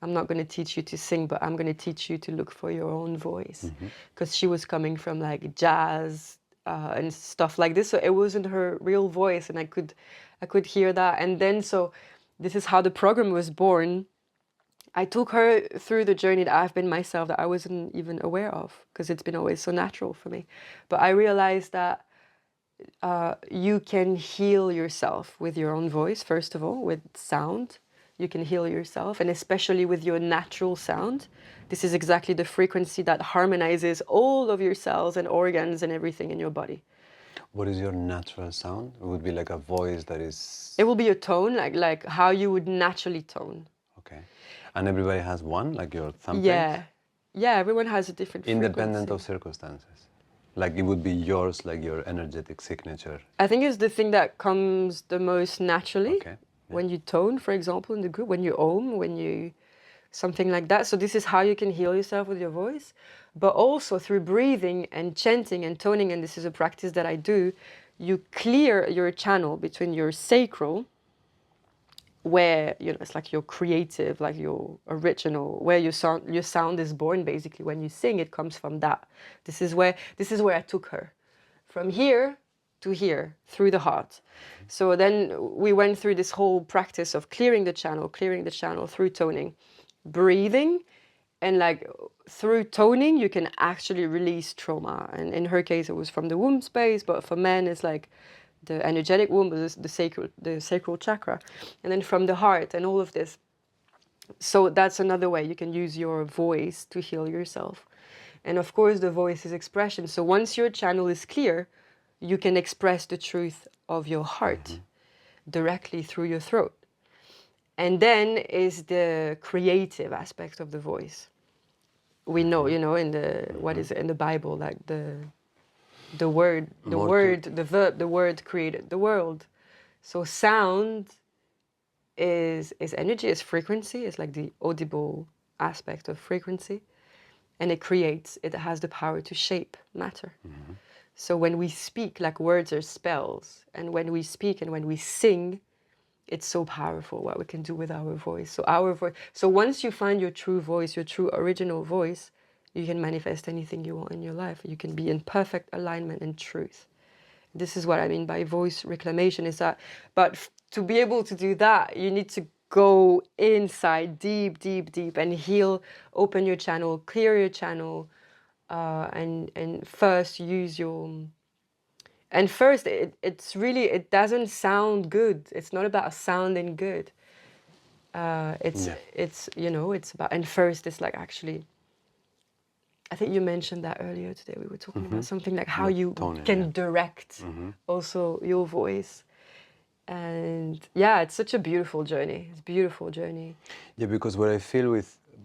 I'm not going to teach you to sing, but I'm going to teach you to look for your own voice. Because she was coming from like jazz and stuff like this. So it wasn't her real voice. And I could hear that. And then, so this is how the program was born. I took her through the journey that I've been myself, that I wasn't even aware of, because it's been always so natural for me. But I realized that you can heal yourself with your own voice, first of all, with sound. You can heal yourself, and especially with your natural sound. This is exactly the frequency that harmonizes all of your cells and organs and everything in your body. What is your natural sound? It would be like a voice that is... It will be a tone, like how you would naturally tone. Okay. And everybody has one, like your thumbprint? Yeah. Yeah, everyone has a different Independent frequency. of circumstances. Like it would be yours, like your energetic signature. I think it's the thing that comes the most naturally. Okay. Yeah. When you tone, for example, in the group, when you ohm, when you... something like that. So this is how you can heal yourself with your voice, but also through breathing and chanting and toning. And this is a practice that I do. You clear your channel between your sacral, where, you know, it's like your creative, like your original, where your sound is born. Basically, when you sing, it comes from that. This is where I took her, from here to here, through the heart. So then we went through this whole practice of clearing the channel through toning, breathing, and like through toning you can actually release trauma. And in her case it was from the womb space, but for men it's like the energetic womb, the sacral chakra, and then from the heart and all of this. So that's another way you can use your voice to heal yourself. And of course the voice is expression. So once your channel is clear, you can express the truth of your heart directly through your throat. And then is the creative aspect of the voice. We know, you know, in the what is it in the Bible, like the word, the verb, the word created the world. So sound is energy, is frequency, is like the audible aspect of frequency, and it has the power to shape matter. So when we speak, like words are spells, and when we speak and when we sing, it's so powerful what we can do with our voice. So our voice. So once you find your true voice, your true original voice, you can manifest anything you want in your life. You can be in perfect alignment and truth. This is what I mean by voice reclamation. Is that, but to be able to do that, you need to go inside, deep, deep, deep, and heal. Open your channel, clear your channel, and first use your. And first, it's really, it doesn't sound good. It's not about sounding good. It's you know, it's about, and first it's like actually, I think you mentioned that earlier today. We were talking about something like how you can direct also your voice. And yeah, it's such a beautiful journey. It's a beautiful journey. Yeah, because what I feel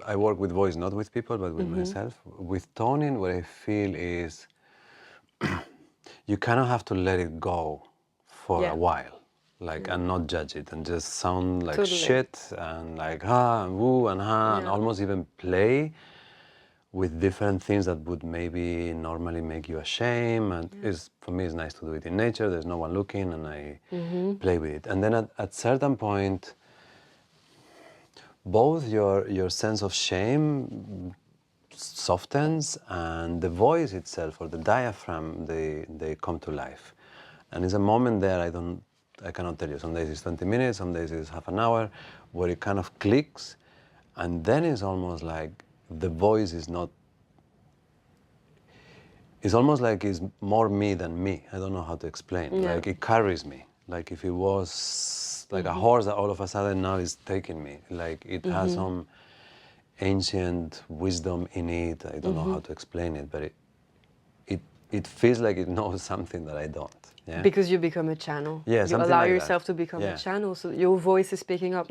I work with voice, not with people, but with myself. With toning, what I feel is you kind of have to let it go for a while, like, and not judge it, and just sound like shit, and like ha and woo and ha, and almost even play with different things that would maybe normally make you ashamed. And for me, it's nice to do it in nature. There's no one looking, and I play with it. And then at certain point, both your sense of shame softens, and the voice itself or the diaphragm, they come to life. And it's a moment there I cannot tell you. Some days it's 20 minutes, some days it's half an hour, where it kind of clicks, and then it's almost like the voice is not. It's almost like it's more me than me. I don't know how to explain. Yeah. Like it carries me. Like if it was like a horse that all of a sudden now is taking me. Like it has some ancient wisdom in it. I don't know how to explain it, but it feels like it knows something that I don't. Yeah. Because you become a channel. Yeah, You something allow like yourself that. to become Yeah. a channel, so your voice is picking up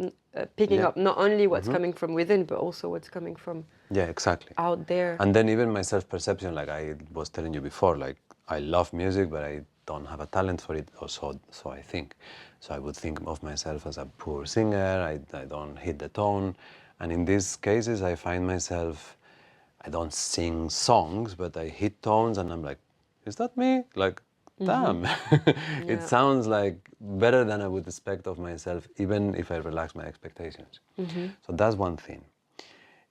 not only what's coming from within, but also what's coming from Yeah, exactly. out there. And then even my self-perception, like I was telling you before, like I love music, but I don't have a talent for it, or so I think. So I would think of myself as a poor singer, I don't hit the tone. And in these cases, I find myself, I don't sing songs, but I hit tones and I'm like, is that me? Like, damn. It Yeah. sounds like better than I would expect of myself, even if I relax my expectations. So that's one thing.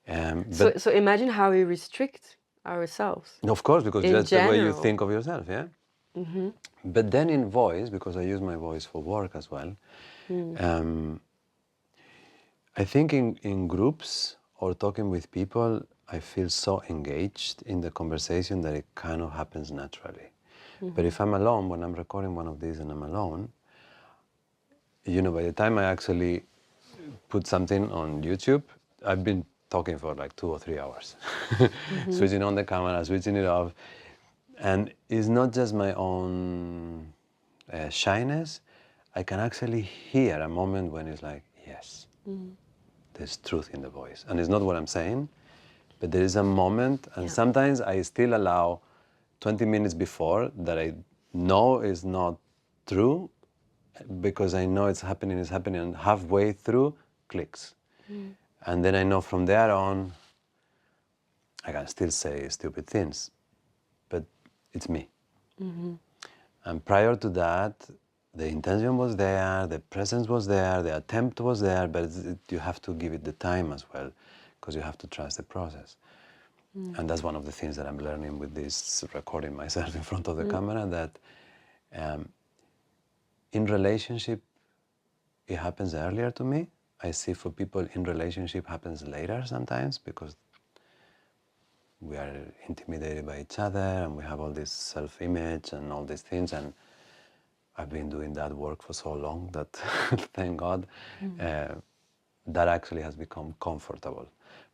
But So imagine how we restrict ourselves. of course, because In that's the way you general. think of yourself, yeah? But then in voice, because I use my voice for work as well, I think in groups or talking with people, I feel so engaged in the conversation that it kind of happens naturally. But if I'm alone, when I'm recording one of these and I'm alone, you know, by the time I actually put something on YouTube, I've been talking for like 2 or 3 hours, switching on the camera, switching it off. And it's not just my own shyness. I can actually hear a moment when it's like, yes, there's truth in the voice. And it's not what I'm saying, but there is a moment, and sometimes I still allow 20 minutes before that I know is not true, because I know it's happening, and halfway through, clicks. And then I know from there on, I can still say stupid things, but it's me. And prior to that, the intention was there, the presence was there, the attempt was there, but you have to give it the time as well, because you have to trust the process. And that's one of the things that I'm learning with this recording myself in front of the camera, that in relationship, it happens earlier to me. I see for people in relationship happens later sometimes, because we are intimidated by each other and we have all this self-image and all these things. And I've been doing that work for so long that, thank God, that actually has become comfortable.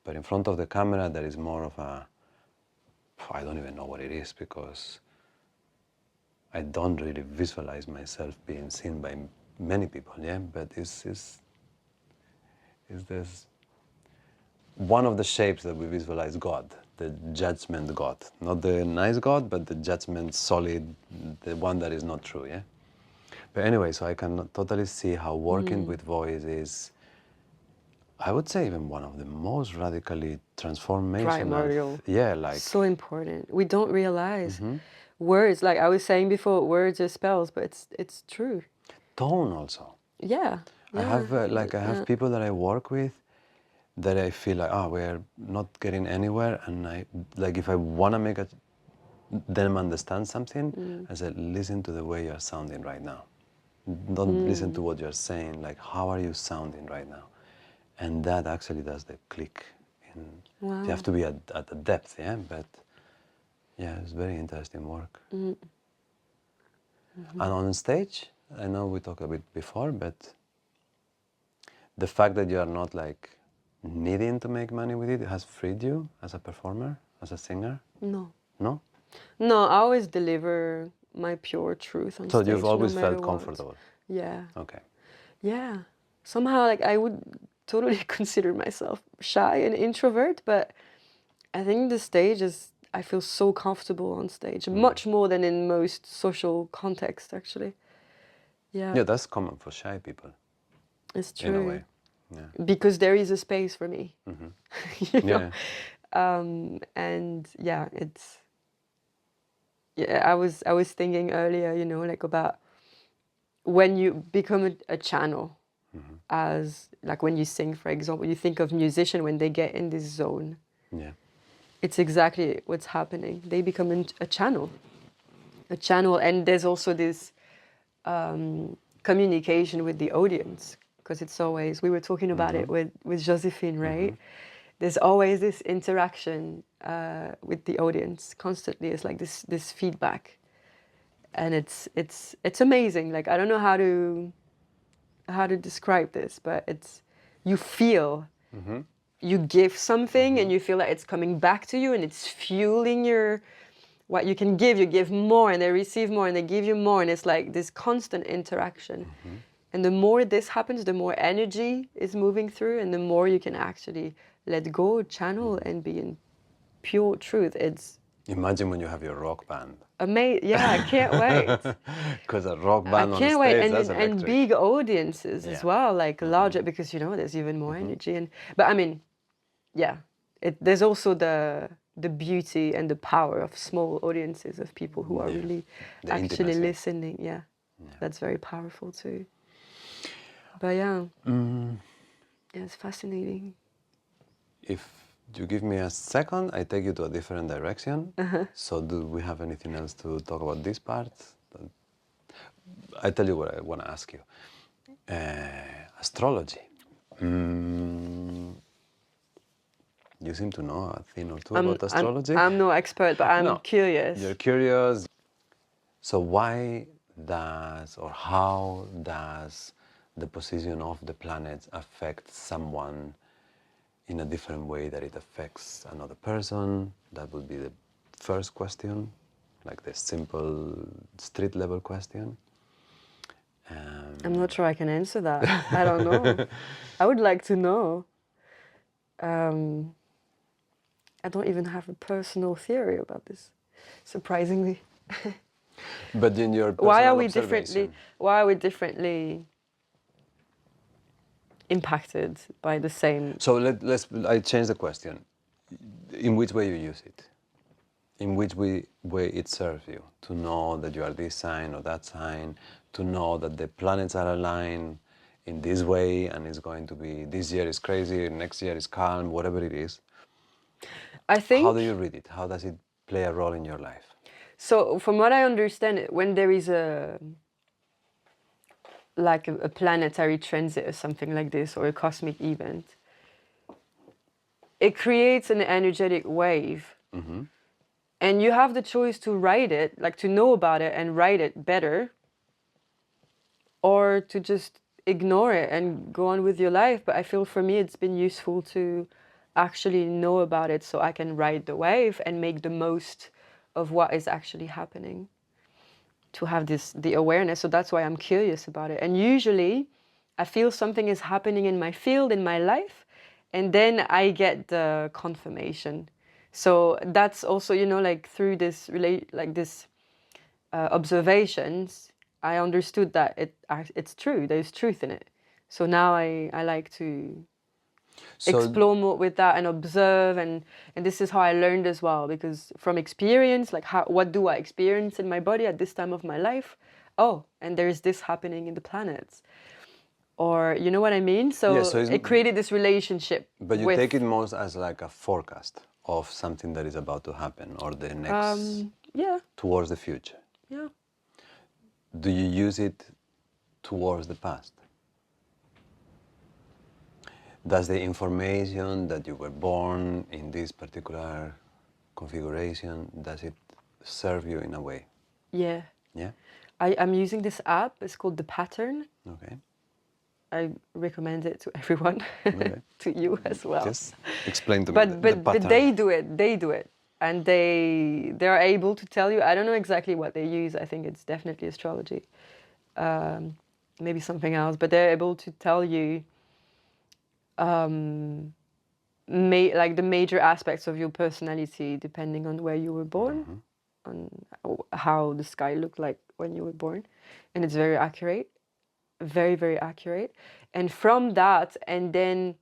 But in front of the camera, there is more of a, I don't even know what it is, because I don't really visualize myself being seen by many people, yeah? But it's this one of the shapes that we visualize God, the judgment God. Not the nice God, but the judgment solid, the one that is not true, yeah? But anyway, so I can totally see how working with voice is, I would say, even one of the most radically transformational. Primordial. Yeah, like. So important. We don't realize words, like I was saying before, words are spells, but it's true. Tone also. Yeah. I have I have people that I work with that I feel like, we're not getting anywhere, and I, like, if I want to make them understand something, I said, listen to the way you're sounding right now. Don't listen to what you're saying, like, how are you sounding right now? And that actually does the click. You have to be at the depth, yeah? But yeah, it's very interesting work. And on stage, I know we talked a bit before, but the fact that you are not like needing to make money with it has freed you as a performer, as a singer? No. No? No, I always deliver my pure truth on So stage. you've always no matter felt what. comfortable? Yeah. Okay. Yeah. Somehow, like, I would totally consider myself shy and introvert, but I think the stage is, I feel so comfortable on stage, much more than in most social contexts, actually. Yeah. Yeah, that's common for shy people, It's in a true. way. Yeah. Because there is a space for me. You know? Yeah. And yeah, it's, yeah, I was thinking earlier, you know, like about when you become a channel, as like when you sing, for example, you think of musician when they get in this zone. Yeah. It's exactly what's happening. They become a channel, and there's also this communication with the audience, because it's always, we were talking about it with Josephine, right? There's always this interaction with the audience constantly. It's like this feedback, and it's amazing. Like, I don't know how to describe this, but it's, you feel, you give something and you feel like it's coming back to you and it's fueling your, what you can give. You give more and they receive more and they give you more, and it's like this constant interaction. And the more this happens, the more energy is moving through, and the more you can actually let go, channel, and be in pure truth. It's Imagine when you have your rock band. amazing. Yeah, I can't wait. Because a rock I band on can't wait, stage, that's and electric. big audiences as Yeah. well, like larger, because you know there's even more energy. And but I mean, yeah, there's also the beauty and the power of small audiences, of people who are Yeah. really The actually intimacy. listening. Yeah, that's very powerful too. But yeah, yeah, it's fascinating. If you give me a second, I take you to a different direction. So do we have anything else to talk about this part? I tell you what I want to ask you. Astrology. You seem to know a thing or two about astrology. I'm no expert, but I'm No, curious. you're curious. So why does, or how does the position of the planets affect someone in a different way that it affects another person? That would be the first question, like the simple street level question. I'm not sure I can answer that. I don't know. I would like to know. I don't even have a personal theory about this, surprisingly. But in your Why are personal we observation, differently? Why are we differently impacted by the same? so I change the question. In which way you use it? In which way it serves you? To know that you are this sign or that sign, to know that the planets are aligned in this way and it's going to be, this year is crazy, next year is calm, whatever it is. I How do you think read it? How does it play a role in your life? so. From what I understand, when there is a like a planetary transit or something like this, or a cosmic event, it creates an energetic wave. And you have the choice to write it, like to know about it and write it better, or to just ignore it and go on with your life. But I feel for me it's been useful to actually know about it, so I can ride the wave and make the most of what is actually happening, to have the awareness. So that's why I'm curious about it. And usually I feel something is happening in my field, in my life, and then I get the confirmation. So that's also, you know, like through this observations, I understood that it's true. There's truth in it. So now I like to So, explore more with that and observe, and this is how I learned as well, because from experience, like what do I experience in my body at this time of my life? Oh, and there's this happening in the planets, or you know what I mean. yeah, So so it's, it created this relationship but you take it with most as like a forecast of something that is about to happen or the next, yeah, towards the future. yeah. Do you use it towards the past? Does the information that you were born in this particular configuration, does it serve you in a way? Yeah. Yeah? I'm using this app. It's called The Pattern. Okay. I recommend it to everyone, Okay. to you as well. Just explain to me the But pattern. they do it. They do it, and they're able to tell you. I don't know exactly what they use. I think it's definitely astrology, maybe something else. But they're able to tell you, like the major aspects of your personality, depending on where you were born, on how the sky looked like when you were born, and it's very accurate, very very accurate. And from that, and then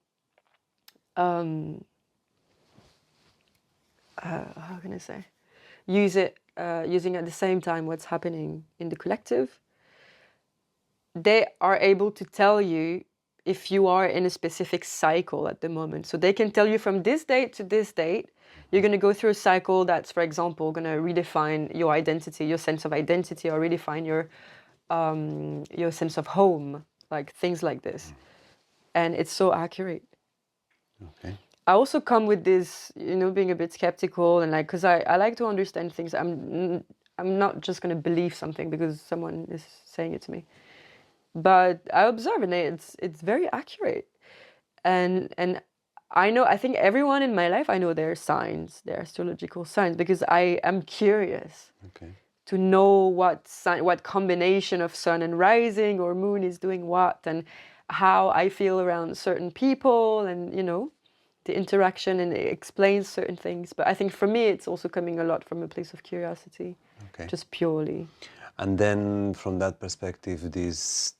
how can I say, using at the same time what's happening in the collective, they are able to tell you if you are in a specific cycle at the moment. So they can tell you from this date to this date, you're going to go through a cycle that's, for example, going to redefine your identity, your sense of identity, or redefine your sense of home, like things like this. And it's so accurate. Okay. I also come with this, being a bit skeptical and like, because I like to understand things. I'm not just going to believe something because someone is saying it to me. But I observe and it's very accurate. And I think everyone in my life, I know their signs, their astrological signs, because I am curious to know what combination of sun and rising or moon is doing what, and how I feel around certain people, and the interaction, and it explains certain things. But I think for me, it's also coming a lot from a place of curiosity, just purely. And then from that perspective, this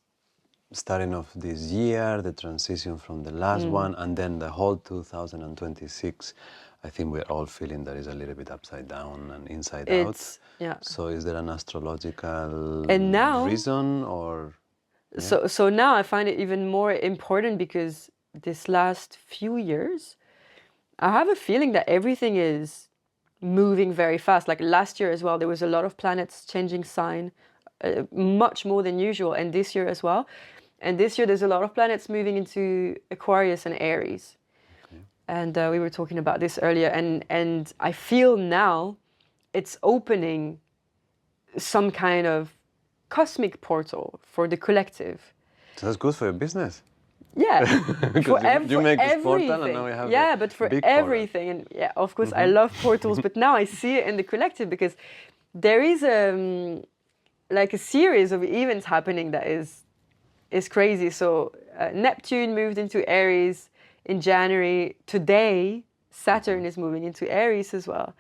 starting of this year, the transition from the last one, and then the whole 2026, I think we're all feeling that is a little bit upside down and inside out. Yeah. So is there an astrological reason or? Yeah. So now I find it even more important because this last few years, I have a feeling that everything is moving very fast. Like last year as well, there was a lot of planets changing sign, much more than usual, and this year as well. And this year there's a lot of planets moving into Aquarius and Aries. And we were talking about this earlier, and I feel now it's opening some kind of cosmic portal for the collective. So that's good for your business. Yeah, you make this portal, and now we have but for big everything, and yeah, of course, I love portals, but now I see it in the collective because there is like a series of events happening that is crazy. So Neptune moved into Aries in January. Today, Saturn is moving into Aries as well.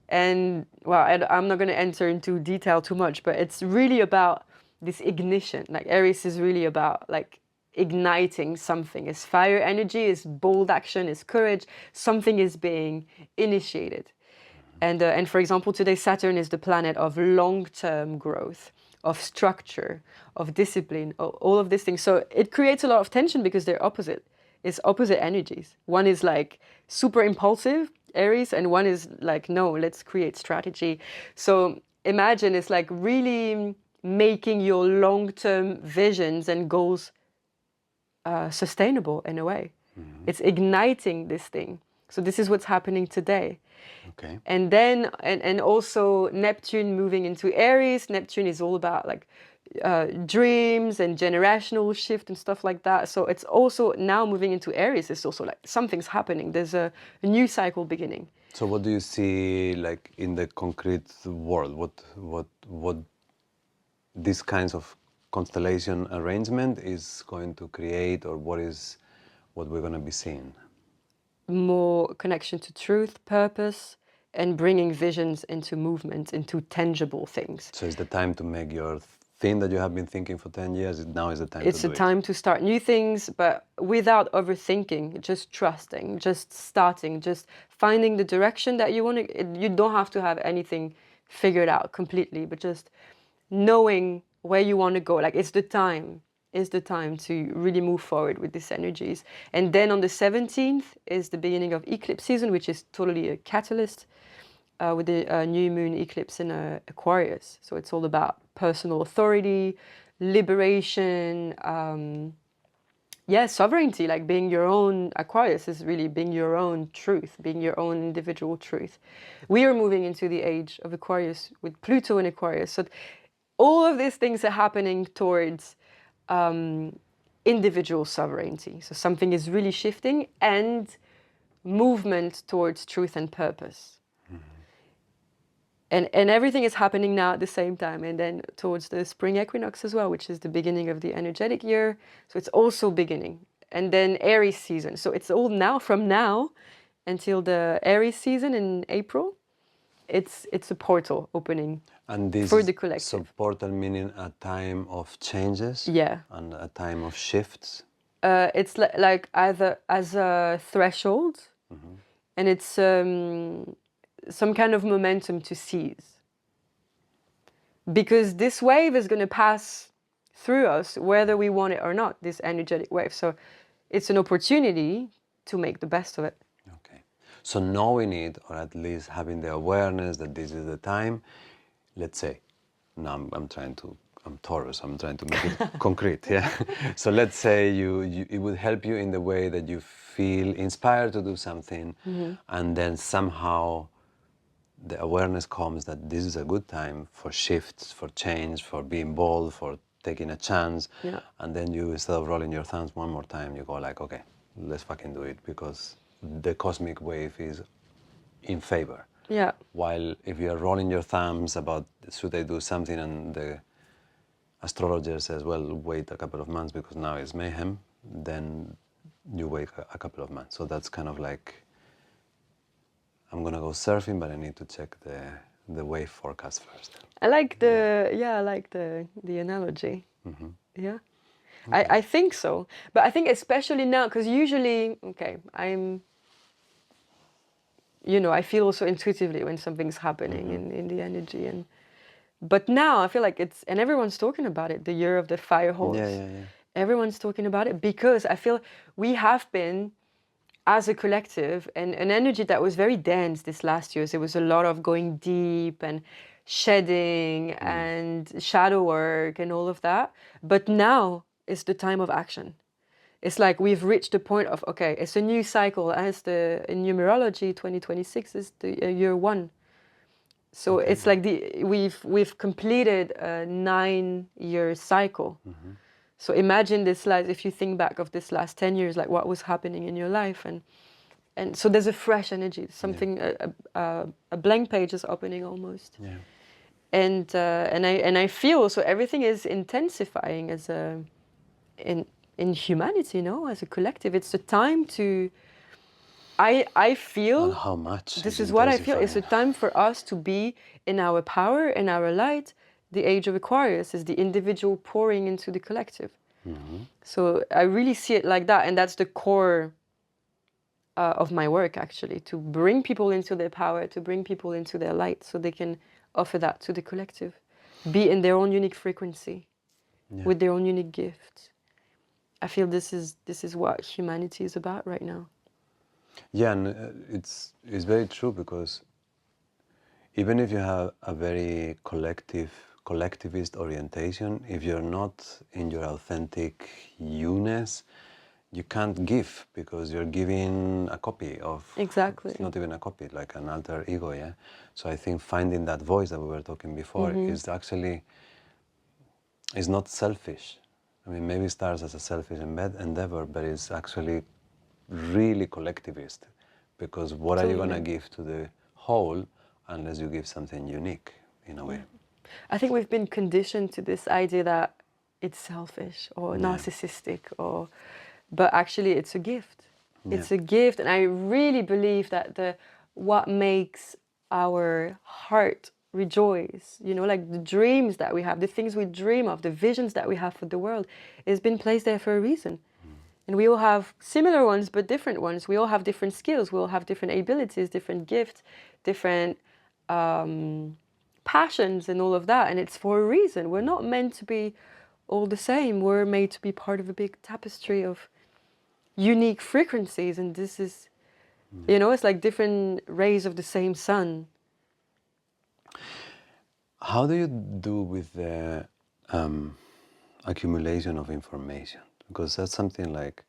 And well, I'm not going to enter into detail too much, but it's really about this ignition. Like Aries is really about like igniting something. It's fire energy, it's bold action, it's courage. Something is being initiated. And for example, today Saturn is the planet of long-term growth, of structure, of discipline, all of these things. So it creates a lot of tension because they're opposite. It's opposite energies. One is like super impulsive, Aries, and one is like, no, let's create strategy. So imagine it's like really making your long-term visions and goals sustainable in a way. It's igniting this thing. So this is what's happening today. Okay. And then, and also Neptune moving into Aries. Neptune is all about like dreams and generational shift and stuff like that. So it's also now moving into Aries. It's also like something's happening. There's a new cycle beginning. So what do you see like in the concrete world? What these kinds of constellation arrangement is going to create, or what we're going to be seeing? More connection to truth, purpose, and bringing visions into movement, into tangible things. So it's the time to make your thing that you have been thinking for 10 years, now is the time to do it. It's the time to start new things, but without overthinking, just trusting, just starting, just finding the direction that you want to. You don't have to have anything figured out completely, but just knowing where you want to go. Like it's the time to really move forward with these energies. And then on the 17th is the beginning of eclipse season, which is totally a catalyst with the new moon eclipse in Aquarius. So it's all about personal authority, liberation, sovereignty, like being your own. Aquarius is really being your own truth, being your own individual truth. We are moving into the age of Aquarius with Pluto in Aquarius. So all of these things are happening towards individual sovereignty. So something is really shifting, and movement towards truth and purpose. And everything is happening now at the same time. And then towards the spring equinox as well, which is the beginning of the energetic year. So it's also beginning. And then Aries season. So it's all now, from now until the Aries season in April. It's a portal opening for the collective. So portal meaning a time of changes? Yeah. And a time of shifts? It's like either as a threshold, and it's some kind of momentum to seize. Because this wave is going to pass through us whether we want it or not, this energetic wave. So it's an opportunity to make the best of it. Okay. So knowing it, or at least having the awareness that this is the time, let's say, now I'm Taurus, I'm trying to make it concrete, yeah? So let's say it would help you in the way that you feel inspired to do something, and then somehow the awareness comes that this is a good time for shifts, for change, for being bold, for taking a chance, and then you, instead of rolling your thumbs one more time, you go like, okay, let's fucking do it, because the cosmic wave is in favor. Yeah. While if you're rolling your thumbs about should I do something, and the astrologer says, well, wait a couple of months because now it's mayhem, then you wait a couple of months. So that's kind of like, I'm gonna go surfing, but I need to check the wave forecast first. I like the analogy. Yeah. Okay. I think so. But I think especially now, because usually, I feel also intuitively when something's happening in the energy. But now I feel like and everyone's talking about it, the year of the fire horse. Yeah. Everyone's talking about it because I feel we have been, as a collective, and an energy that was very dense this last year. There was a lot of going deep and shedding and shadow work and all of that. But now is the time of action. It's like we've reached the point of, okay, it's a new cycle. As in numerology, 2026 is the year 1. So it's like we've completed a 9-year cycle. So imagine this if you think back of this last 10 years, like what was happening in your life, and so there's a fresh energy, something a blank page is opening almost. Yeah. And I feel so everything is intensifying in humanity, as a collective. It's a time to. I feel. And how much? This is what I feel. It's a time for us to be in our power, in our light. The age of Aquarius is the individual pouring into the collective. So I really see it like that, and that's the core of my work, actually, to bring people into their power, to bring people into their light, so they can offer that to the collective, be in their own unique frequency, with their own unique gifts. I feel this is what humanity is about right now. Yeah, and it's very true, because even if you have a very collectivist orientation, if you're not in your authentic you-ness, you can't give, because you're giving a copy of... Exactly. It's not even a copy, like an alter ego, yeah? So I think finding that voice that we were talking before is actually, is not selfish. I mean, maybe it starts as a selfish endeavor, but it's actually really collectivist, because what are you going to give to the whole unless you give something unique, in a way? I think we've been conditioned to this idea that it's selfish or narcissistic, but actually it's a gift. It's a gift, and I really believe that what makes our heart rejoice, like the dreams that we have, the things we dream of, the visions that we have for the world, has been placed there for a reason. And we all have similar ones, but different ones. We all have different skills. We all have different abilities, different gifts, different passions and all of that. And it's for a reason. We're not meant to be all the same. We're made to be part of a big tapestry of unique frequencies. And this is, it's like different rays of the same sun. How do you do with the accumulation of information? Because that's something like,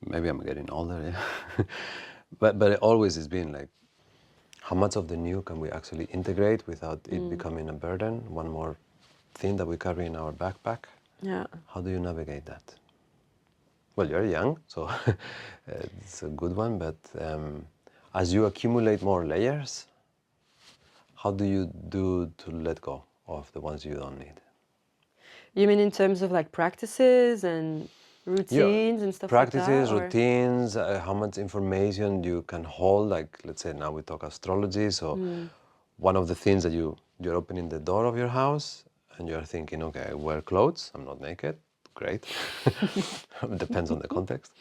maybe I'm getting older, yeah? but it always has been like, how much of the new can we actually integrate without it becoming a burden, one more thing that we carry in our backpack? Yeah. How do you navigate that? Well, you're young, so it's a good one, but as you accumulate more layers, how do you do to let go of the ones you don't need? You mean in terms of like practices and routines and stuff like that? Practices, routines, how much information you can hold. Like, let's say now we talk astrology, so one of the things that you're opening the door of your house and you're thinking, okay, I wear clothes, I'm not naked, great. Depends on the context.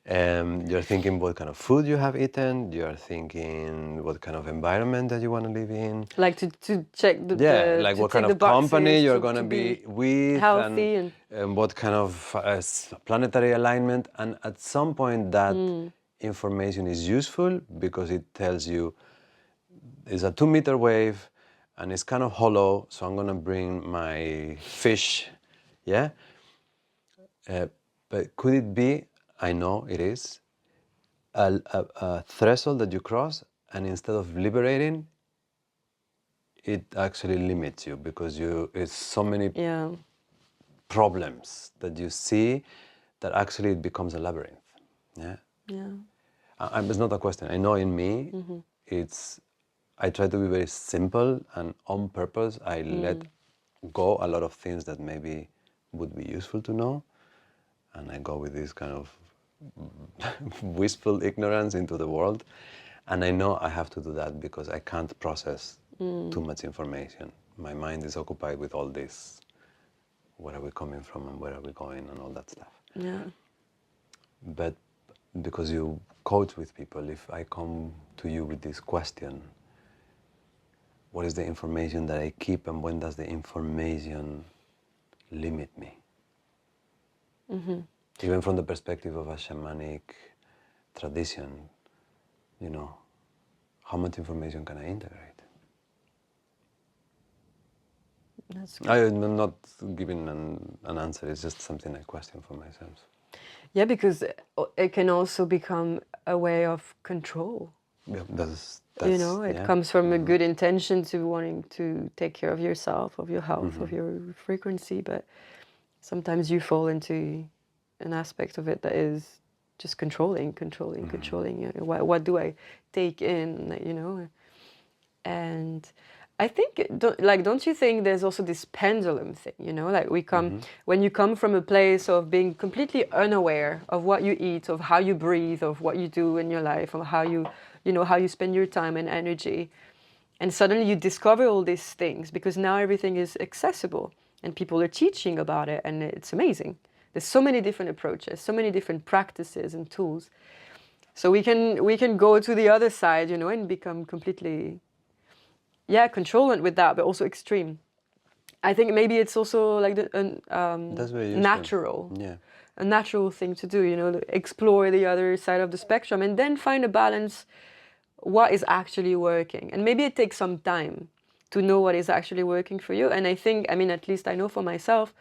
You're thinking what kind of food you have eaten. You're thinking what kind of environment that you want to live in. Like to check Yeah, like to what kind tick the of company boxes you're going to to be with, healthy and what kind of planetary alignment. And at some point, that information is useful because it tells you it's a 2-meter wave and it's kind of hollow, so I'm going to bring my fish. Yeah. But could it be, I know it is, a threshold that you cross, and instead of liberating, it actually limits you because it's so many yeah. problems that you see that actually it becomes a labyrinth. Yeah. Yeah. It's not a question. I know in me, I try to be very simple, and on purpose, I let go a lot of things that maybe would be useful to know, and I go with this kind of wistful ignorance into the world. And I know I have to do that because I can't process too much information. My mind is occupied with all this. Where are we coming from and where are we going and all that stuff. Yeah. But because you coach with people, if I come to you with this question, what is the information that I keep and when does the information limit me? Even from the perspective of a shamanic tradition, how much information can I integrate? That's good. I'm not giving an answer, it's just something I question for myself. Yeah, because it can also become a way of control. Yeah, that's It comes from a good intention to wanting to take care of yourself, of your health, of your frequency, but sometimes you fall into an aspect of it that is just controlling. What do I take in, And I think, don't you think there's also this pendulum thing, like when you come from a place of being completely unaware of what you eat, of how you breathe, of what you do in your life, of how you spend your time and energy. And suddenly you discover all these things because now everything is accessible and people are teaching about it and it's amazing. There's so many different approaches, so many different practices and tools. So we can go to the other side, and become completely controllant with that, but also extreme. I think maybe it's also like That's very useful. natural. Yeah. A natural thing to do, explore the other side of the spectrum and then find a balance, what is actually working. And maybe it takes some time to know what is actually working for you. And I think, at least I know for myself,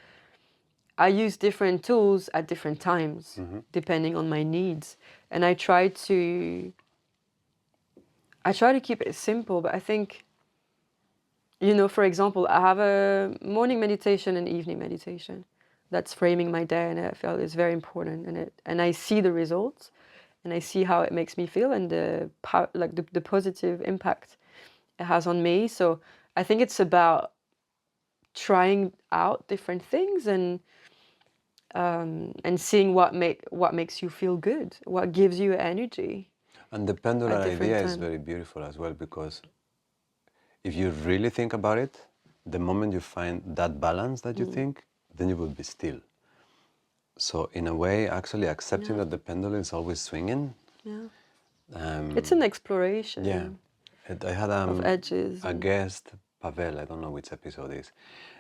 I use different tools at different times, depending on my needs. And I try to keep it simple, but I think, for example, I have a morning meditation and evening meditation. That's framing my day, and I feel it's very important. And I see the results, and I see how it makes me feel, and the positive impact it has on me. So I think it's about trying out different things and seeing what makes you feel good, what gives you energy. And the pendulum At different idea is time. very beautiful as well, because if you really think about it, the moment you find that balance that you think, then you will be still. So in a way, actually accepting that the pendulum is always swinging. Yeah. It's an exploration. Yeah. I had of edges a guest, Pavel, I don't know which episode it is,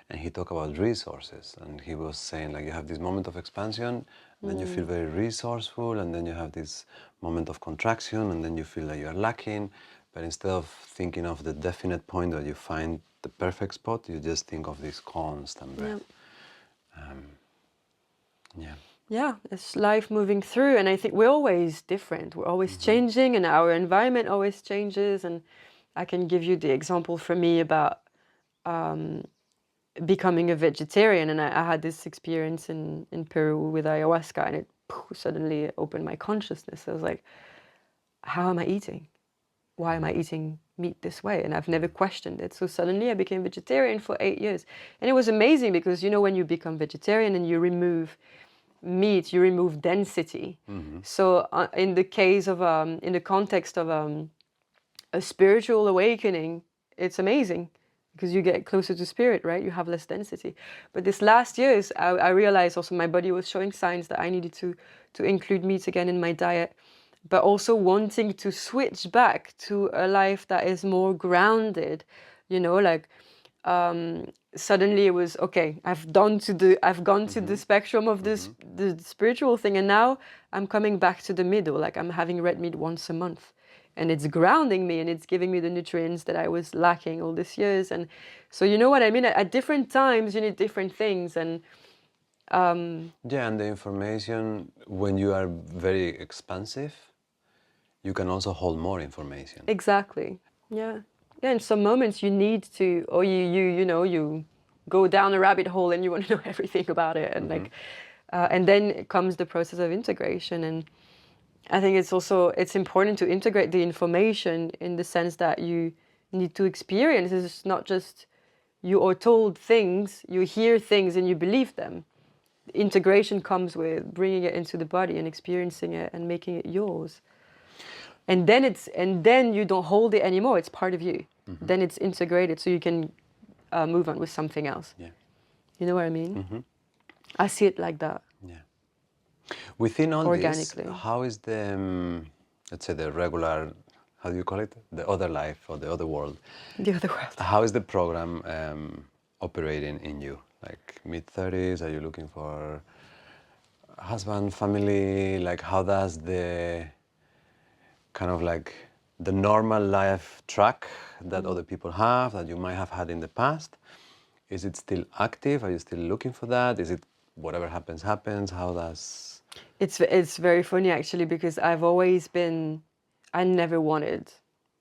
and he talked about resources, and he was saying, like, you have this moment of expansion, and then you feel very resourceful, and then you have this moment of contraction, and then you feel like you're lacking. But instead of thinking of the definite point where you find the perfect spot, you just think of this constant breath. Yeah. Yeah, it's life moving through, and I think we're always different. We're always changing, and our environment always changes. And I can give you the example for me about becoming a vegetarian. And I had this experience in Peru with ayahuasca, and it suddenly opened my consciousness. I was like, how am I eating? Why am I eating meat this way? And I've never questioned it. So suddenly I became vegetarian for 8 years. And it was amazing because, when you become vegetarian and you remove meat, you remove density. So in the case of, in the context of a spiritual awakening, it's amazing because you get closer to spirit, right? You have less density. But this last years, I realized also my body was showing signs that I needed to include meat again in my diet, but also wanting to switch back to a life that is more grounded, you know, like suddenly it was okay. I've gone to the spectrum of this the spiritual thing, and now I'm coming back to the middle. Like I'm having red meat once a month, and it's grounding me and it's giving me the nutrients that I was lacking all these years. And so you know what I mean. At different times, you need different things, and Yeah, and the information, when you are very expansive, you can also hold more information. exactly, yeah, yeah. In some moments, you need to, or you know, you go down a rabbit hole and you want to know everything about it, and like, and then comes the process of integration. And I think it's important to integrate the information in the sense that you need to experience. It's not just you are told things, you hear things, and you believe them. Integration comes with bringing it into the body and experiencing it and making it yours. And then you don't hold it anymore. It's part of you. Then it's integrated, so you can move on with something else. Yeah. You know what I mean? I see it like that. Yeah. Within all this, Organically. how is the, let's say the regular, how do you call it? The other life or the other world. The other world. How is the program operating in you? Like mid-30s, are you looking for husband, family? Like how does the kind of like the normal life track that other people have, that you might have had in the past, is it still active? Are you still looking for that? Is it whatever happens, happens? How does... It's very funny actually, because I've always been, I never wanted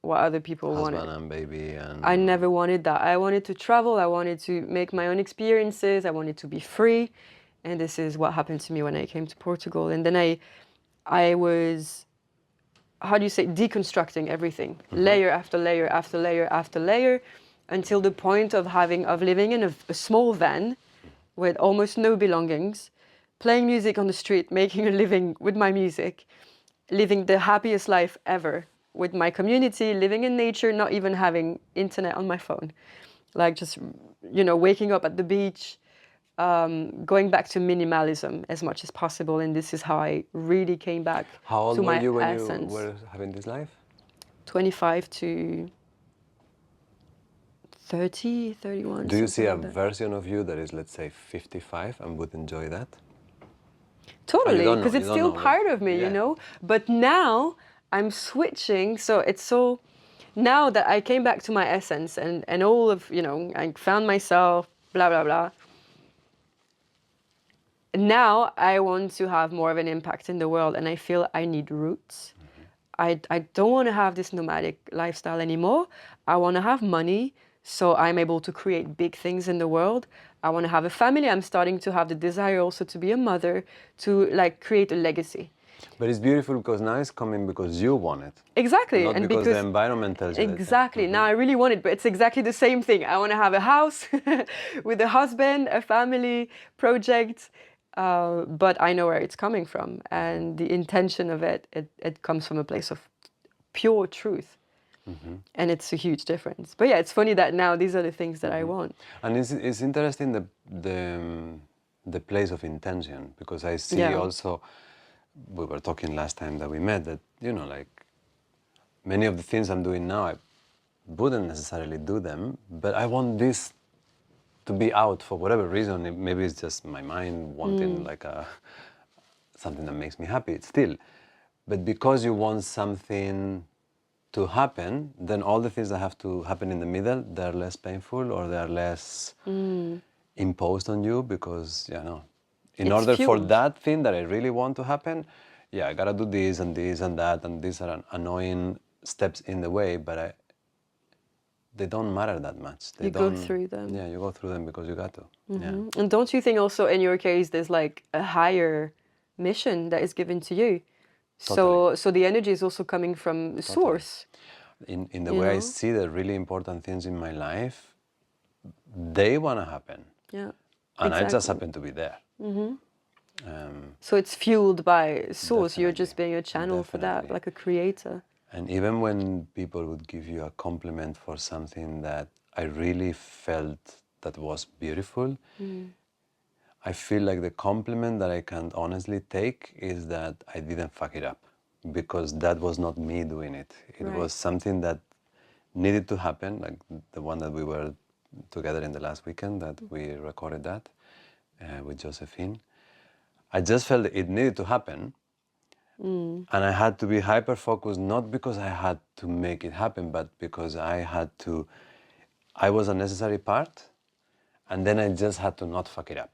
what other people husband wanted. and baby and... I never wanted that. I wanted to travel. I wanted to make my own experiences. I wanted to be free. And this is what happened to me when I came to Portugal. And then I was, how do you say, deconstructing everything, layer after layer after layer after layer, until the point of living in a small van with almost no belongings, playing music on the street, making a living with my music, living the happiest life ever with my community, living in nature, not even having internet on my phone. Like just, you know, waking up at the beach, going back to minimalism as much as possible. And this is how I really came back How old to were my you when essence. you were having this life? 25 to 30, 31. Do you see a like that. version of you that is, let's say, 55 and would enjoy that? Totally, because you it's don't still know, part of me, yeah. you know? But now I'm switching, so it's so... Now that I came back to my essence and all of, you know, I found myself, blah, blah, blah. Now I want to have more of an impact in the world, and I feel I need roots. I don't want to have this nomadic lifestyle anymore. I want to have money, so I'm able to create big things in the world. I want to have a family. I'm starting to have the desire also to be a mother, to like create a legacy. But it's beautiful because now it's coming because you want it. Exactly, Not and because the because environment tells you that. exactly now I really want it, but it's exactly the same thing. I want to have a house with a husband, a family, project, but I know where it's coming from, and the intention of it comes from a place of pure truth. And it's a huge difference. But yeah, it's funny that now these are the things that I want. And it's interesting the place of intention, because I see Yeah. also, we were talking last time that we met, that, you know, like many of the things I'm doing now, I wouldn't necessarily do them, but I want this to be out for whatever reason. Maybe it's just my mind wanting like something that makes me happy still. But because you want something to happen, then all the things that have to happen in the middle, they're less painful or they're less imposed on you, because, you know, in It's order for fueled. that thing that I really want to happen, yeah, I gotta do this and this and that, and these are annoying steps in the way, but they don't matter that much. They You go don't, through them. Yeah, you go through them because you got to. Yeah. And don't you think also in your case there's like a higher mission that is given to you? Totally. So the energy is also coming from the source. In the You way I know? see the really important things in my life, they want to happen. Yeah. And I just exactly. happen to be there. So it's fueled by source. You're just Definitely. being a channel for that, Definitely. like a creator. And even when people would give you a compliment for something that I really felt that was beautiful. I feel like the compliment that I can honestly take is that I didn't fuck it up, because that was not me doing it. It Right. was something that needed to happen, like the one that we were together in the last weekend that we recorded that with Josephine. I just felt it needed to happen. And I had to be hyper focused, not because I had to make it happen, but because I was a necessary part, and then I just had to not fuck it up.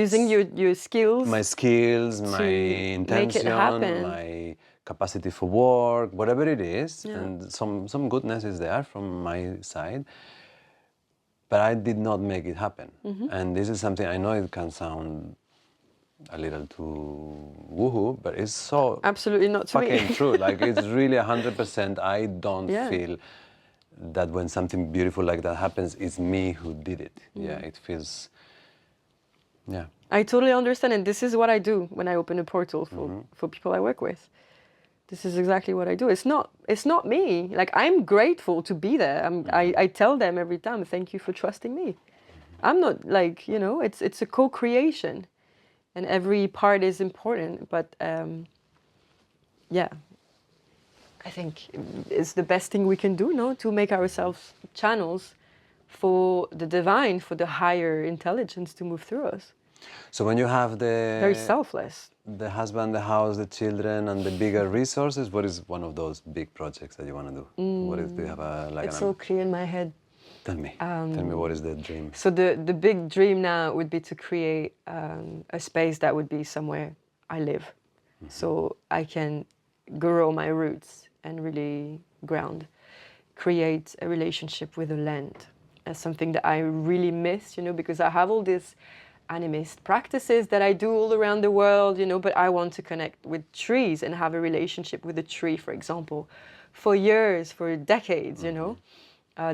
Using your skills. My skills, to my make it happen. intention, my capacity for work, whatever it is, Yeah. and some goodness is there from my side, but I did not make it happen. And this is something, I know it can sound a little too woohoo, but it's so Absolutely not to me. fucking true. Like, it's really 100%. I don't Yeah. feel that when something beautiful like that happens, it's me who did it. Yeah, it feels, yeah. I totally understand, and this is what I do when I open a portal for people I work with. This is exactly what I do. It's not me. Like, I'm grateful to be there. I tell them every time, thank you for trusting me. I'm not like, it's a co-creation, and every part is important. But yeah, I think it's the best thing we can do, no, to make ourselves channels for the divine, for the higher intelligence to move through us. So when you have Very selfless. the husband, the house, the children, and the bigger resources, what is one of those big projects that you want to do? What is, do you have It's all clear in my head. Tell me what is the dream? So the big dream now would be to create a space that would be somewhere I live, so I can grow my roots and really ground, create a relationship with the land. That's something that I really miss, because I have all these animist practices that I do all around the world, but I want to connect with trees and have a relationship with a tree, for example, for years, for decades,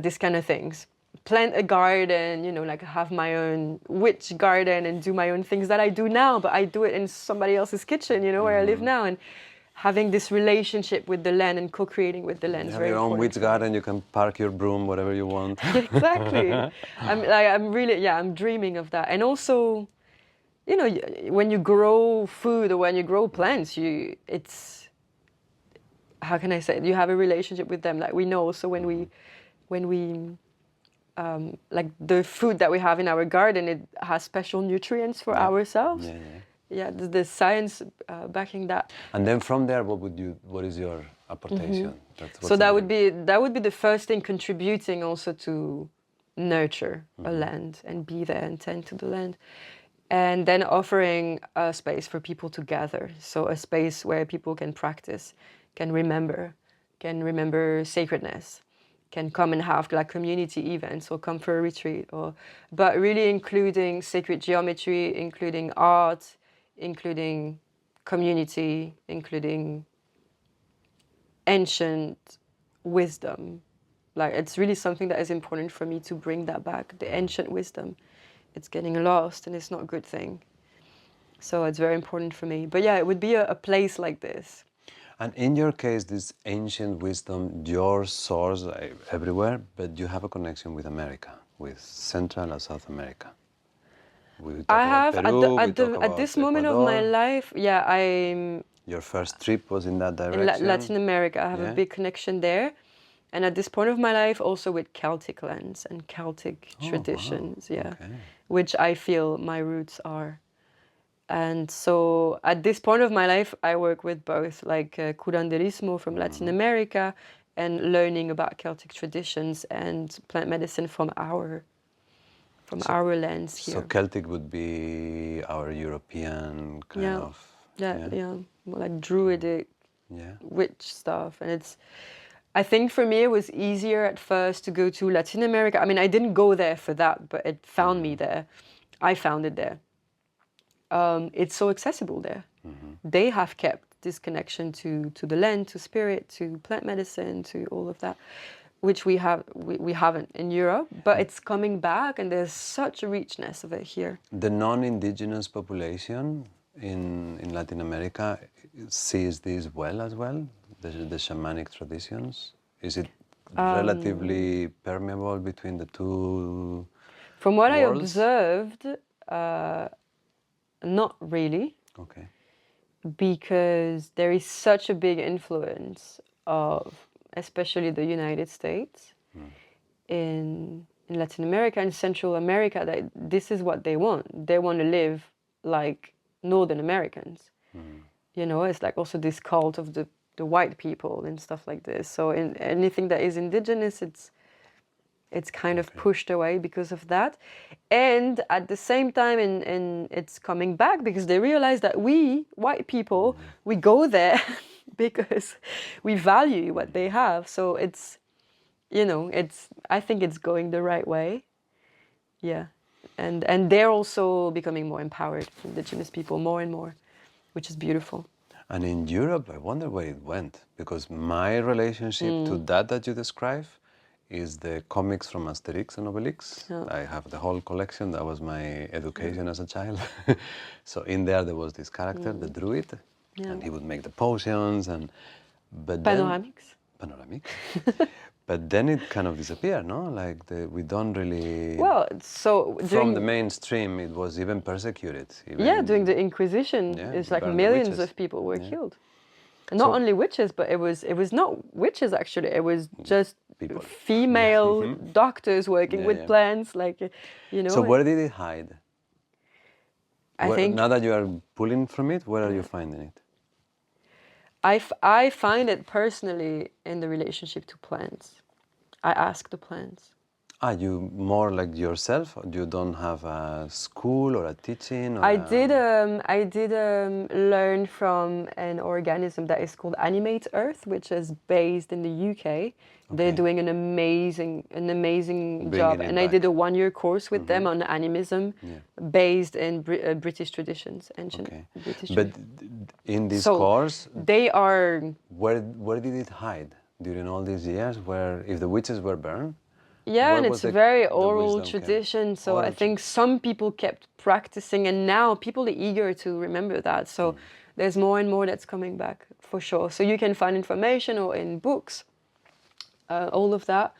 this kind of things. Plant a garden, like have my own witch garden and do my own things that I do now, but I do it in somebody else's kitchen, where I live now. And having this relationship with the land and co-creating with the land is very important. You have your own witch garden, you can park your broom wherever you want. Exactly. I'm dreaming of that. And also, when you grow food or when you grow plants, how can I say it? You have a relationship with them. Like, we know also when we like the food that we have in our garden, it has special nutrients for ourselves. Yeah, the science backing that. And then from there, what is your apportation? So that would be the first thing, contributing also to nurture a land and be there and tend to the land. And then offering a space for people to gather. So a space where people can practice, can remember sacredness, can come and have like community events or come for a retreat, but really including sacred geometry, including art, including community, including ancient wisdom. Like, it's really something that is important for me to bring that back, the ancient wisdom. It's getting lost and it's not a good thing. So it's very important for me. But yeah, it would be a place like this. And in your case, this ancient wisdom, your source everywhere, but you have a connection with America, with Central and South America. I have, at this moment of my life, Your first trip was in that direction? In Latin America, I have a big connection there. And at this point of my life, also with Celtic lands and Celtic traditions, which I feel my roots are. And so at this point of my life, I work with both, like curanderismo from Latin America and learning about Celtic traditions and plant medicine from our lands here. So Celtic would be our European kind of... More like druidic witch stuff. And I think for me it was easier at first to go to Latin America. I mean, I didn't go there for that, but it found me there. I found it there. It's so accessible there. They have kept this connection to the land, to spirit, to plant medicine, to all of that, which we haven't in Europe, but it's coming back, and there's such a richness of it here. The non-indigenous population in Latin America sees this well as well, the shamanic traditions. Is it relatively permeable between the two From what I worlds? observed, not really, Okay. because there is such a big influence of, especially the United States, in Latin America and Central America, that this is what they want. They want to live like Northern Americans. You know, it's like also this cult of the white people and stuff like this. So in anything that is indigenous, it's kind of pushed away because of that. And at the same time, and it's coming back because they realize that we, white people, we go there because we value what they have. So it's, you know, I think it's going the right way. Yeah. And they're also becoming more empowered, indigenous people, more and more, which is beautiful. And in Europe, I wonder where it went, because my relationship to that you describe is the comics from Asterix and Obelix. Yeah. I have the whole collection. That was my education as a child. So in there was this character, the druid, and he would make the potions, but then Panoramics. panoramics. But then it kind of disappeared, no? Like we don't really. Well, so From the mainstream, it was even persecuted. Yeah, during the Inquisition, Yeah, it's like burn the millions witches. of people were Yeah. killed. And not So- only witches, but it was not witches actually. It was just People. female doctors working with yeah. plants, like you know. So where did it hide? I think Now that you are pulling from it, where are you finding it? I find it personally in the relationship to plants. I ask the plants. Ah, you more like yourself? Or you don't have a school or a teaching? Or I did learn from an organism that is called Animate Earth, which is based in the UK. They're doing an amazing job, it and I did back. a 1-year course with them on animism, based in British traditions, ancient Okay. British But traditions. in this So course, they are, where did it hide during all these years? Where, if the witches were burned, yeah, where and was it's a very oral wisdom came? tradition. So I Oral think some people kept practicing, and now people are eager to remember that. So there's more and more that's coming back for sure. So you can find information or in books, all of that.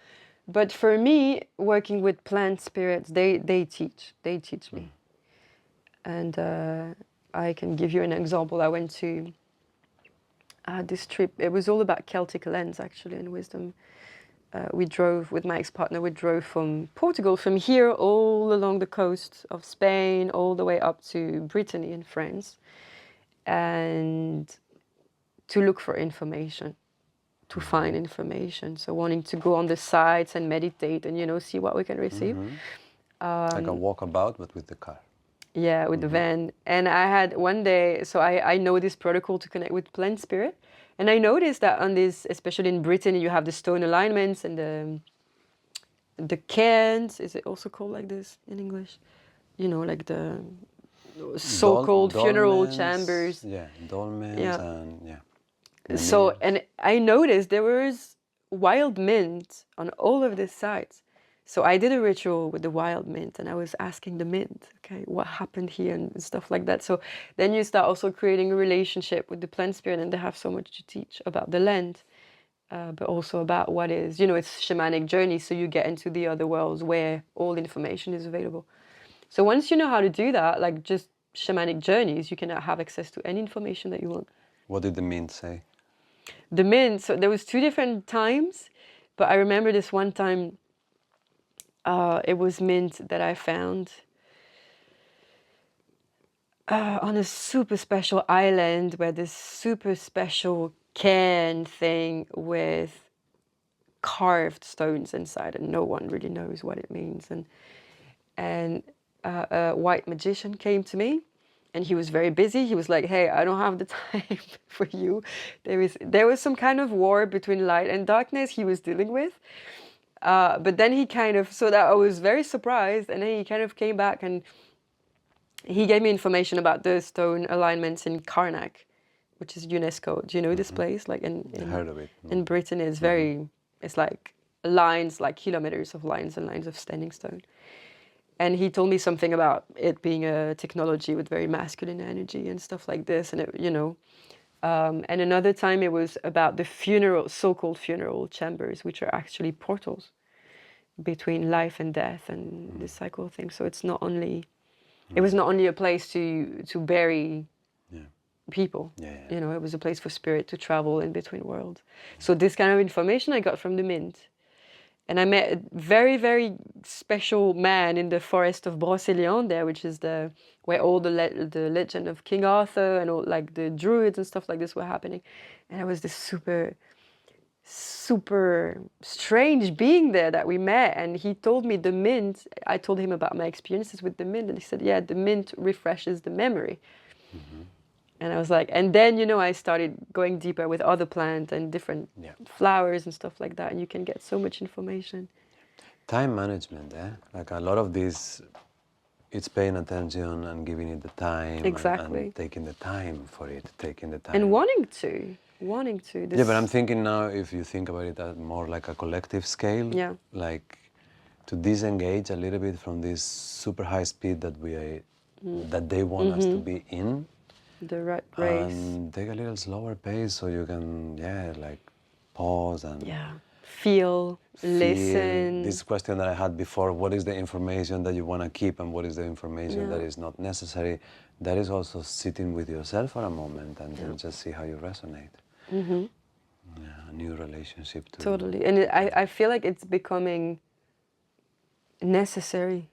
But for me, working with plant spirits, they teach me. And I can give you an example. I went to this trip. It was all about Celtic lens actually and wisdom. We drove with my ex-partner. We drove from Portugal, from here all along the coast of Spain, all the way up to Brittany in France, and to look for information, to find information. So wanting to go on the sites and meditate and, you know, see what we can receive. Like a walkabout, but with the car. Yeah, with the van. And I had one day, so I know this protocol to connect with plant spirit. And I noticed that on this, especially in Britain, you have the stone alignments and the cairns. Is it also called like this in English? You know, like the so-called funeral dolmens, chambers. Yeah, dolmens Yeah. and So, menhirs. and I noticed there was wild mint on all of these sites. So I did a ritual with the wild mint, and I was asking the mint, okay, what happened here and stuff like that. So then you start also creating a relationship with the plant spirit, and they have so much to teach about the land, but also about what is, you know, it's shamanic journey. So you get into the other worlds where all information is available. So once you know how to do that, like just shamanic journeys, you can have access to any information that you want. What did the mint say? The mint, so there was 2 different times, but I remember this one time, it was mint that I found on a super special island where this super special cairn thing with carved stones inside, and no one really knows what it means. And a white magician came to me, and he was very busy. He was like, "Hey, I don't have the time for you. There was some kind of war between light and darkness he was dealing with." But then he kind of, so that I was very surprised, and then he kind of came back and he gave me information about the stone alignments in Karnak, which is UNESCO. Do you know this place? Like I heard of it. in Britain, it's very, it's like lines, like kilometers of lines and lines of standing stone. And he told me something about it being a technology with very masculine energy and stuff like this. And it, you know, And another time it was about the funeral, so-called funeral chambers, which are actually portals between life and death and this cycle thing. So it's not only, it was not only a place to bury Yeah. people. Yeah, yeah. You know, it was a place for spirit to travel in between worlds. So this kind of information I got from the Mint. And I met a very, very special man in the forest of Brocéliande there, which is where all the legend of King Arthur and all like the druids and stuff like this were happening. And I was this super, super strange being there that we met. And he told me the Mint, I told him about my experiences with the Mint, and he said, yeah, the Mint refreshes the memory. And I was like, and then, you know, I started going deeper with other plants and different flowers and stuff like that. And you can get so much information. Time management, like a lot of this, it's paying attention and giving it the time and taking the time for it, taking the time. And wanting to. Yeah, but I'm thinking now, if you think about it at more like a collective scale, like to disengage a little bit from this super high speed that that they want us to be in. The rat race. And take a little slower pace so you can, like pause and feel, listen. This question that I had before, what is the information that you want to keep and what is the information that is not necessary? That is also sitting with yourself for a moment and then just see how you resonate. A new relationship to... Totally. And I feel like it's becoming necessary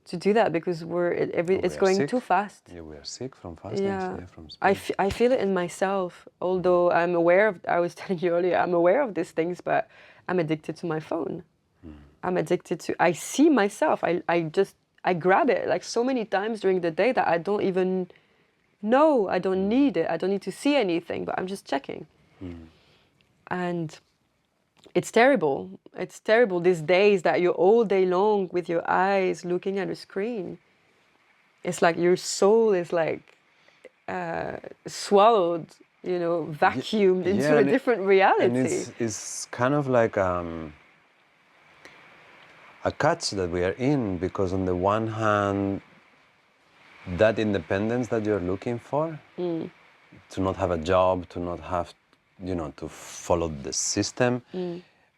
to do that because it's going too fast. Yeah, we are sick from fastness. From speed. I feel it in myself, although I'm aware of, I was telling you earlier, I'm aware of these things, but I'm addicted to my phone. I'm addicted to, I see myself, I grab it like so many times during the day that I don't even know, I don't need it, I don't need to see anything, but I'm just checking. And it's terrible. It's terrible these days that you're all day long with your eyes looking at a screen. It's like your soul is like swallowed, you know, vacuumed into a different reality. And it's kind of like a catch that we are in, because on the one hand, that independence that you're looking for, to not have a job, to not have, you know, to follow the system,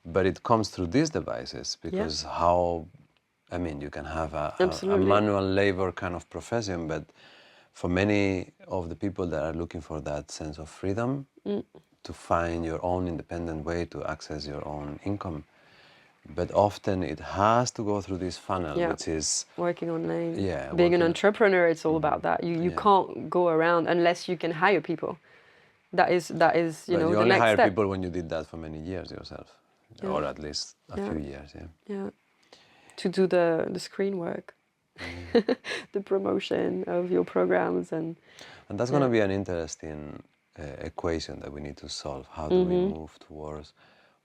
but it comes through these devices, because I mean, you can have a manual labor kind of profession, but for many of the people that are looking for that sense of freedom, to find your own independent way to access your own income, but often it has to go through this funnel, which is... Working online. Being an entrepreneur, it's all about that. You can't go around unless you can hire people. That is, you know, the next step. But you only hire people when you did that for many years yourself, or at least a few years, to do the screen work, the promotion of your programs. And that's going to be an interesting equation that we need to solve. How do we move towards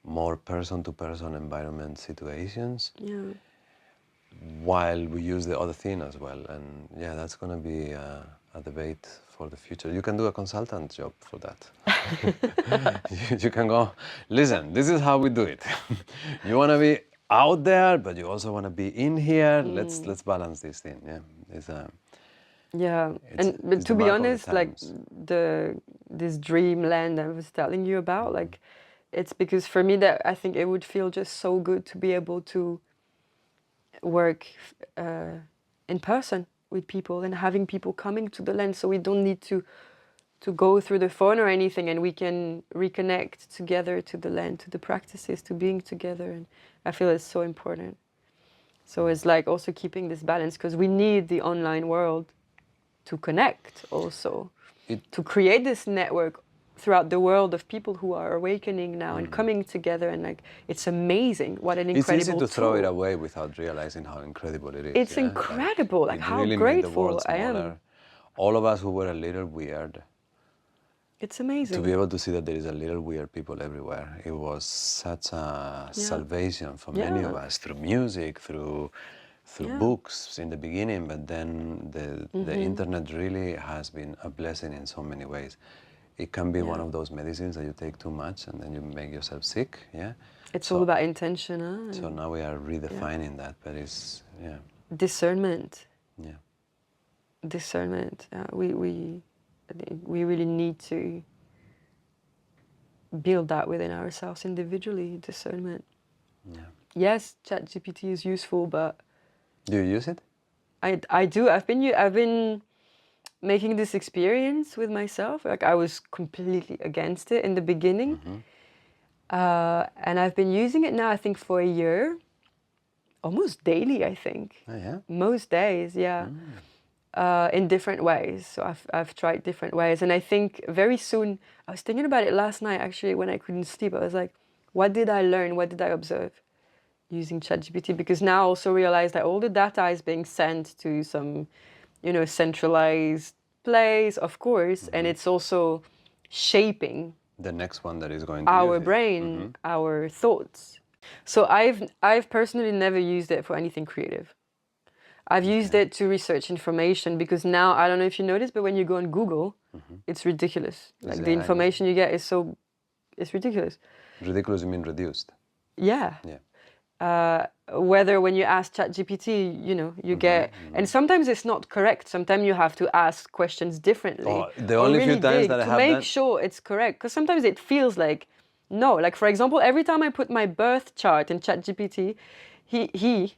more person-to-person environment situations while we use the other thing as well? And that's going to be a debate for the future. You can do a consultant job for that. You can go, listen, this is how we do it. You want to be out there, but you also want to be in here. Let's balance this thing. But to be honest, like this dreamland I was telling you about, like, it's because for me that I think it would feel just so good to be able to work in person with people and having people coming to the land, so we don't need to go through the phone or anything, and we can reconnect together to the land, to the practices, to being together. And I feel it's so important. So it's like also keeping this balance, because we need the online world to connect also, to create this network throughout the world of people who are awakening now and coming together, and like it's amazing. What an incredible It's easy to tool. Throw it away without realizing how incredible it is. It's incredible, like how really grateful I am. All of us who were a little weird. It's amazing. To be able to see that there is a little weird people everywhere. It was such a salvation for many of us, through music, through books in the beginning, but then the internet really has been a blessing in so many ways. It can be one of those medicines that you take too much and then you make yourself sick, It's all about intention, huh? So now we are redefining that, but it's, Discernment. Yeah. Discernment. We really need to build that within ourselves individually, discernment. Yeah. Yes, ChatGPT is useful, but Do you use it? I do. I've been making this experience with myself. Like, I was completely against it in the beginning. Mm-hmm. And I've been using it now, I think, for a year, almost daily, I think. Oh, yeah? Most days, yeah. In different ways. So I've tried different ways. And I think very soon, I was thinking about it last night, actually, when I couldn't sleep. I was like, what did I learn? What did I observe using ChatGPT? Because now I also realize that all the data is being sent to some, centralized place, of course, and it's also shaping The next one that is going to our use it. brain, our thoughts. So I've personally never used it for anything creative. I've used it to research information, because now, I don't know if you noticed, but when you go on Google, it's ridiculous. Like, the information you get is it's ridiculous. Ridiculous, you mean reduced? Yeah. Yeah. Whether when you ask ChatGPT, you get, and sometimes it's not correct. Sometimes you have to ask questions differently. Oh, the or only really few times dig that I to have make that. sure it's correct. Because sometimes it feels like, no. Like, for example, every time I put my birth chart in ChatGPT,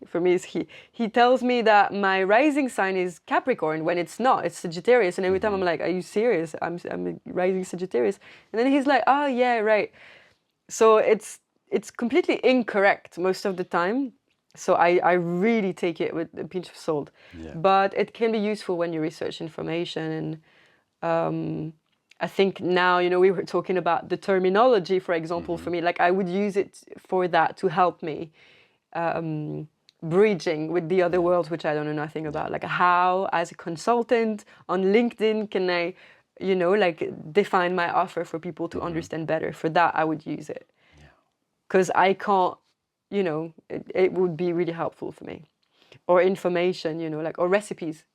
for me is he tells me that my rising sign is Capricorn when it's not, it's Sagittarius. And every time I'm like, are you serious? I'm a rising Sagittarius. And then he's like, oh yeah, right. So it's completely incorrect most of the time. So I really take it with a pinch of salt. Yeah. But it can be useful when you research information. And I think now, we were talking about the terminology, for example, for me. Like, I would use it for that, to help me bridging with the other world, which I don't know nothing about. Like, how, as a consultant on LinkedIn, can I, define my offer for people to understand better? For that, I would use it. Because I can't, it would be really helpful for me. Or information, or recipes,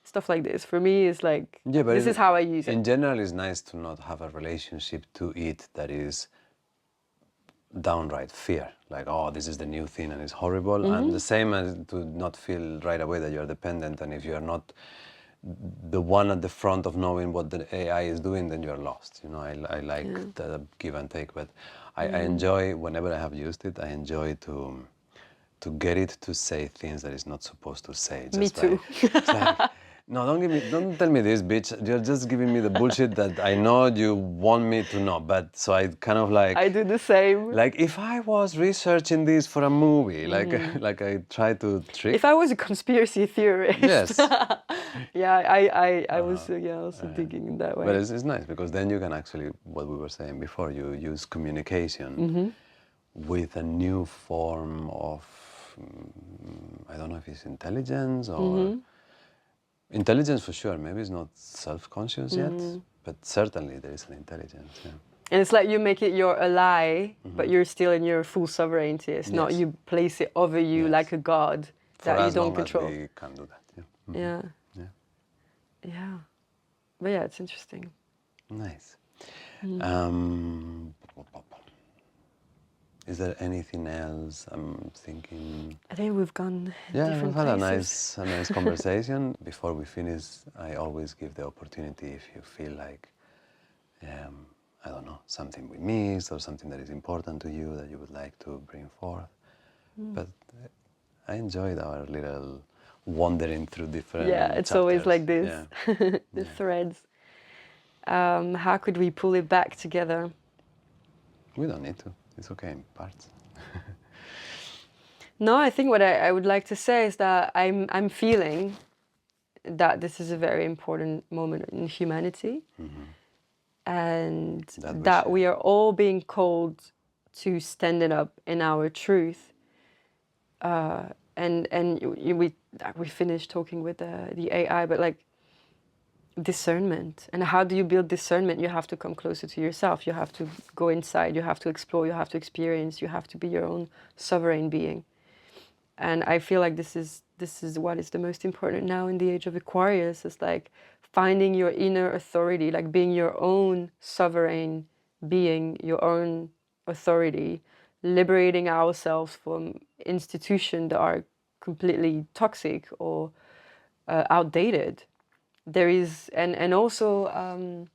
stuff like this. For me, is like, this is how I use it. In general, it's nice to not have a relationship to it that is downright fear. Like, oh, this is the new thing and it's horrible. And the same as to not feel right away that you're dependent. And if you're not the one at the front of knowing what the AI is doing, then you're lost. I like the give and take, but I enjoy, whenever I have used it, I enjoy to get it to say things that it's not supposed to say. Me too. It's like, no, don't tell me this, bitch. You're just giving me the bullshit that I know you want me to know. But so I kind of like, I do the same. like, if I was researching this for a movie, like I try to trick. If I was a conspiracy theorist. Yes. Yeah, I was also thinking in that way. But it's nice, because then you can actually, what we were saying before, you use communication with a new form of, I don't know if it's intelligence or intelligence, for sure. Maybe it's not self-conscious yet, but certainly there is an intelligence. Yeah. And it's like you make it your ally, but you're still in your full sovereignty. It's not you place it over you like a god that you don't control. For as long as we can do that. Yeah. Yeah. Yeah. Yeah. But yeah, it's interesting. Nice. Is there anything else? I'm thinking. I think we've gone Yeah, different we've had places. a nice conversation. Before we finish, I always give the opportunity, if you feel like, I don't know, something we missed or something that is important to you that you would like to bring forth. But I enjoyed our little wandering through different it's chapters. always like this. Yeah. The threads. How could we pull it back together? We don't need to. It's okay in parts. No, I think what I would like to say is that I'm feeling that this is a very important moment in humanity, and that we are all being called to standing up in our truth. And we finished talking with the AI, but like, discernment. And how do you build discernment? You have to come closer to yourself. You have to go inside. You have to explore. You have to experience. You have to be your own sovereign being. And I feel like this is what is the most important now in the age of Aquarius. It's like finding your inner authority, like being your own sovereign being, your own authority, liberating ourselves from institutions that are completely toxic or outdated. There is, and also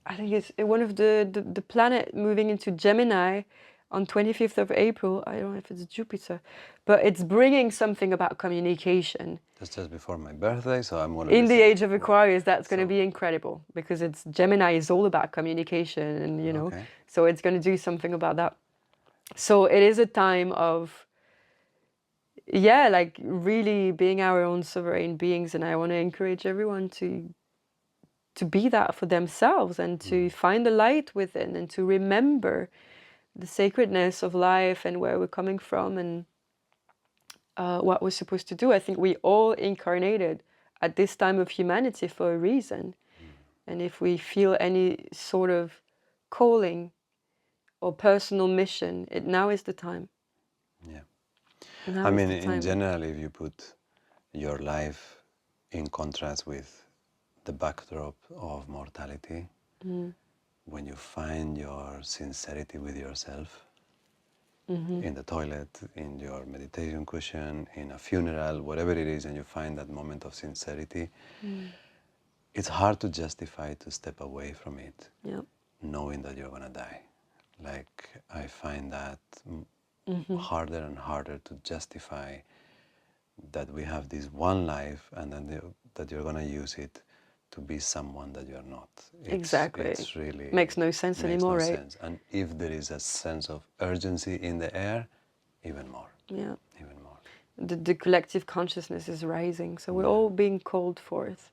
I think it's one of the planet moving into Gemini on 25th of April. I don't know if it's Jupiter, but it's bringing something about communication. That's just before my birthday, so I'm already In the saying, age of Aquarius, that's going to be incredible because it's Gemini is all about communication, and okay. so it's going to do something about that. So it is a time of, yeah, like really being our own sovereign beings, and I want to encourage everyone to be that for themselves and to find the light within and to remember the sacredness of life and where we're coming from and what we're supposed to do. I think we all incarnated at this time of humanity for a reason. And if we feel any sort of calling or personal mission, now is the time. Yeah. Now I is mean, the in time. general, if you put your life in contrast with the backdrop of mortality, when you find your sincerity with yourself, in the toilet, in your meditation cushion, in a funeral, whatever it is, and you find that moment of sincerity, it's hard to justify to step away from it, Yeah. knowing that you're going to die. Like, I find that harder and harder to justify that we have this one life and then that you're going to use it to be someone that you're not. Exactly. It's really Makes no sense makes anymore, no right? sense. And if there is a sense of urgency in the air, even more. Yeah. Even more. The collective consciousness is rising. So we're Yeah. all being called forth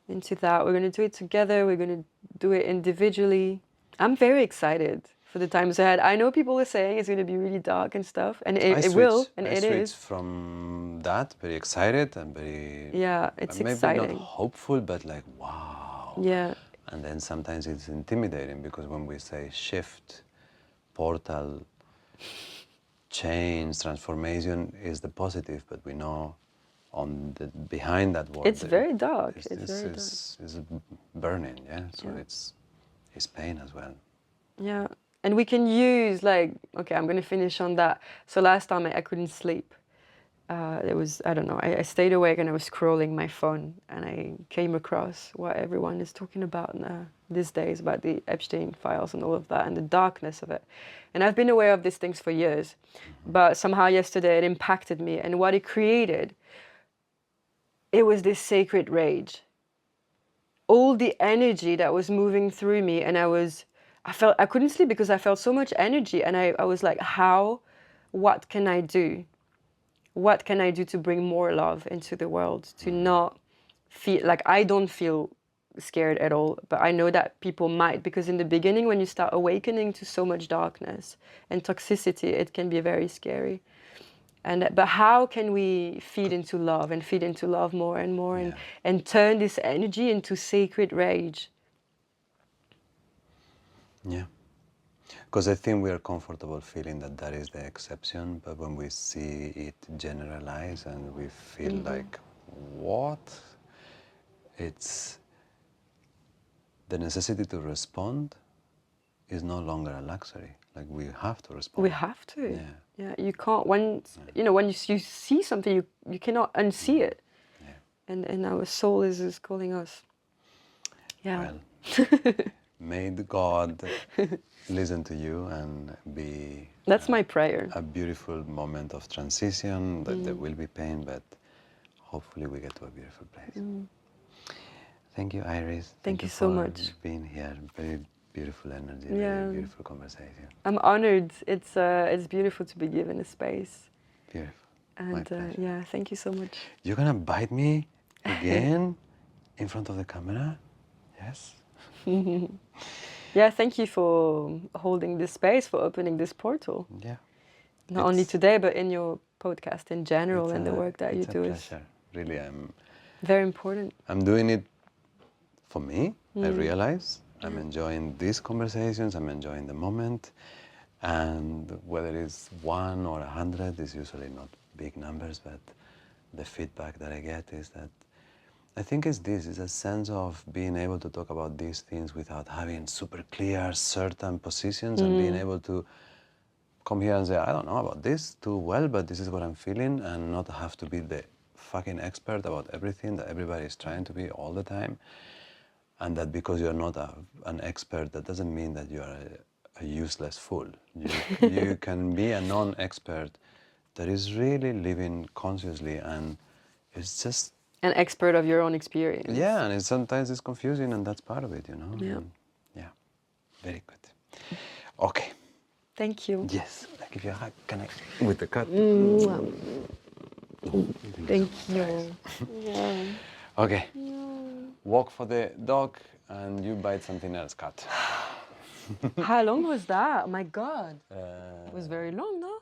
into that. We're going to do it together. We're going to do it individually. I'm very excited for the times ahead. I know people are saying it's going to be really dark and stuff, and it will, and I it switched is. from that, very excited and very, Yeah, it's maybe not exciting. hopeful, but like, wow. Yeah. And then sometimes it's intimidating because when we say shift, portal, change, transformation is the positive, but we know on the behind that word It's very dark. It's this very dark. is burning, yeah. So Yeah. it's pain as well. Yeah. And we can use like, okay, I'm going to finish on that. So last time I couldn't sleep. It was, I don't know, I stayed awake and I was scrolling my phone and I came across what everyone is talking about these days, about the Epstein files and all of that and the darkness of it. And I've been aware of these things for years, but somehow yesterday it impacted me, and what it created, it was this sacred rage. All the energy that was moving through me, and I couldn't sleep because I felt so much energy, and I was like, what can I do? What can I do to bring more love into the world? To not feel like, I don't feel scared at all, but I know that people might, because in the beginning, when you start awakening to so much darkness and toxicity, it can be very scary. But how can we feed into love and feed into love more and more, and turn this energy into sacred rage? Yeah. Because I think we are comfortable feeling that that is the exception, but when we see it generalize and we feel like, what? It's the necessity to respond is no longer a luxury. Like, we have to respond. We have to. Yeah. Yeah, you can't. When you see something, you cannot unsee it. Yeah. And our soul is calling us. Yeah. Well, may the God listen to you and be That's my prayer. a beautiful moment of transition. That there will be pain, but hopefully we get to a beautiful place. Thank you, Iris. Thank you so for much. being here. Very beautiful energy, Yeah. very beautiful conversation. I'm honored. It's beautiful to be given a space. Beautiful. My And pleasure. yeah, thank you so much. You're gonna bite me again in front of the camera? Yes? Yeah, thank you for holding this space, for opening this portal. Yeah. Not only today, but in your podcast in general, and the work that you do is really. very important. I'm doing it for me. I realize I'm enjoying these conversations. I'm enjoying the moment, and whether it's 1 or 100 is usually not big numbers, but the feedback that I get is that I think it's a sense of being able to talk about these things without having super clear, certain positions, and being able to come here and say, I don't know about this too well, but this is what I'm feeling, and not have to be the fucking expert about everything that everybody is trying to be all the time. And that because you're not an expert, that doesn't mean that you are a useless fool. You can be a non-expert that is really living consciously, and it's just, An expert of your own experience. yeah, and sometimes it's confusing, and that's part of it, you know. Yeah. And yeah, very good. Okay. Thank you. Yes, I give you a hug. Can I with the cat? Thank you. Yeah. Okay. Walk for the dog, and you bite something else, cat. How long was that? Oh my God. It was very long, no?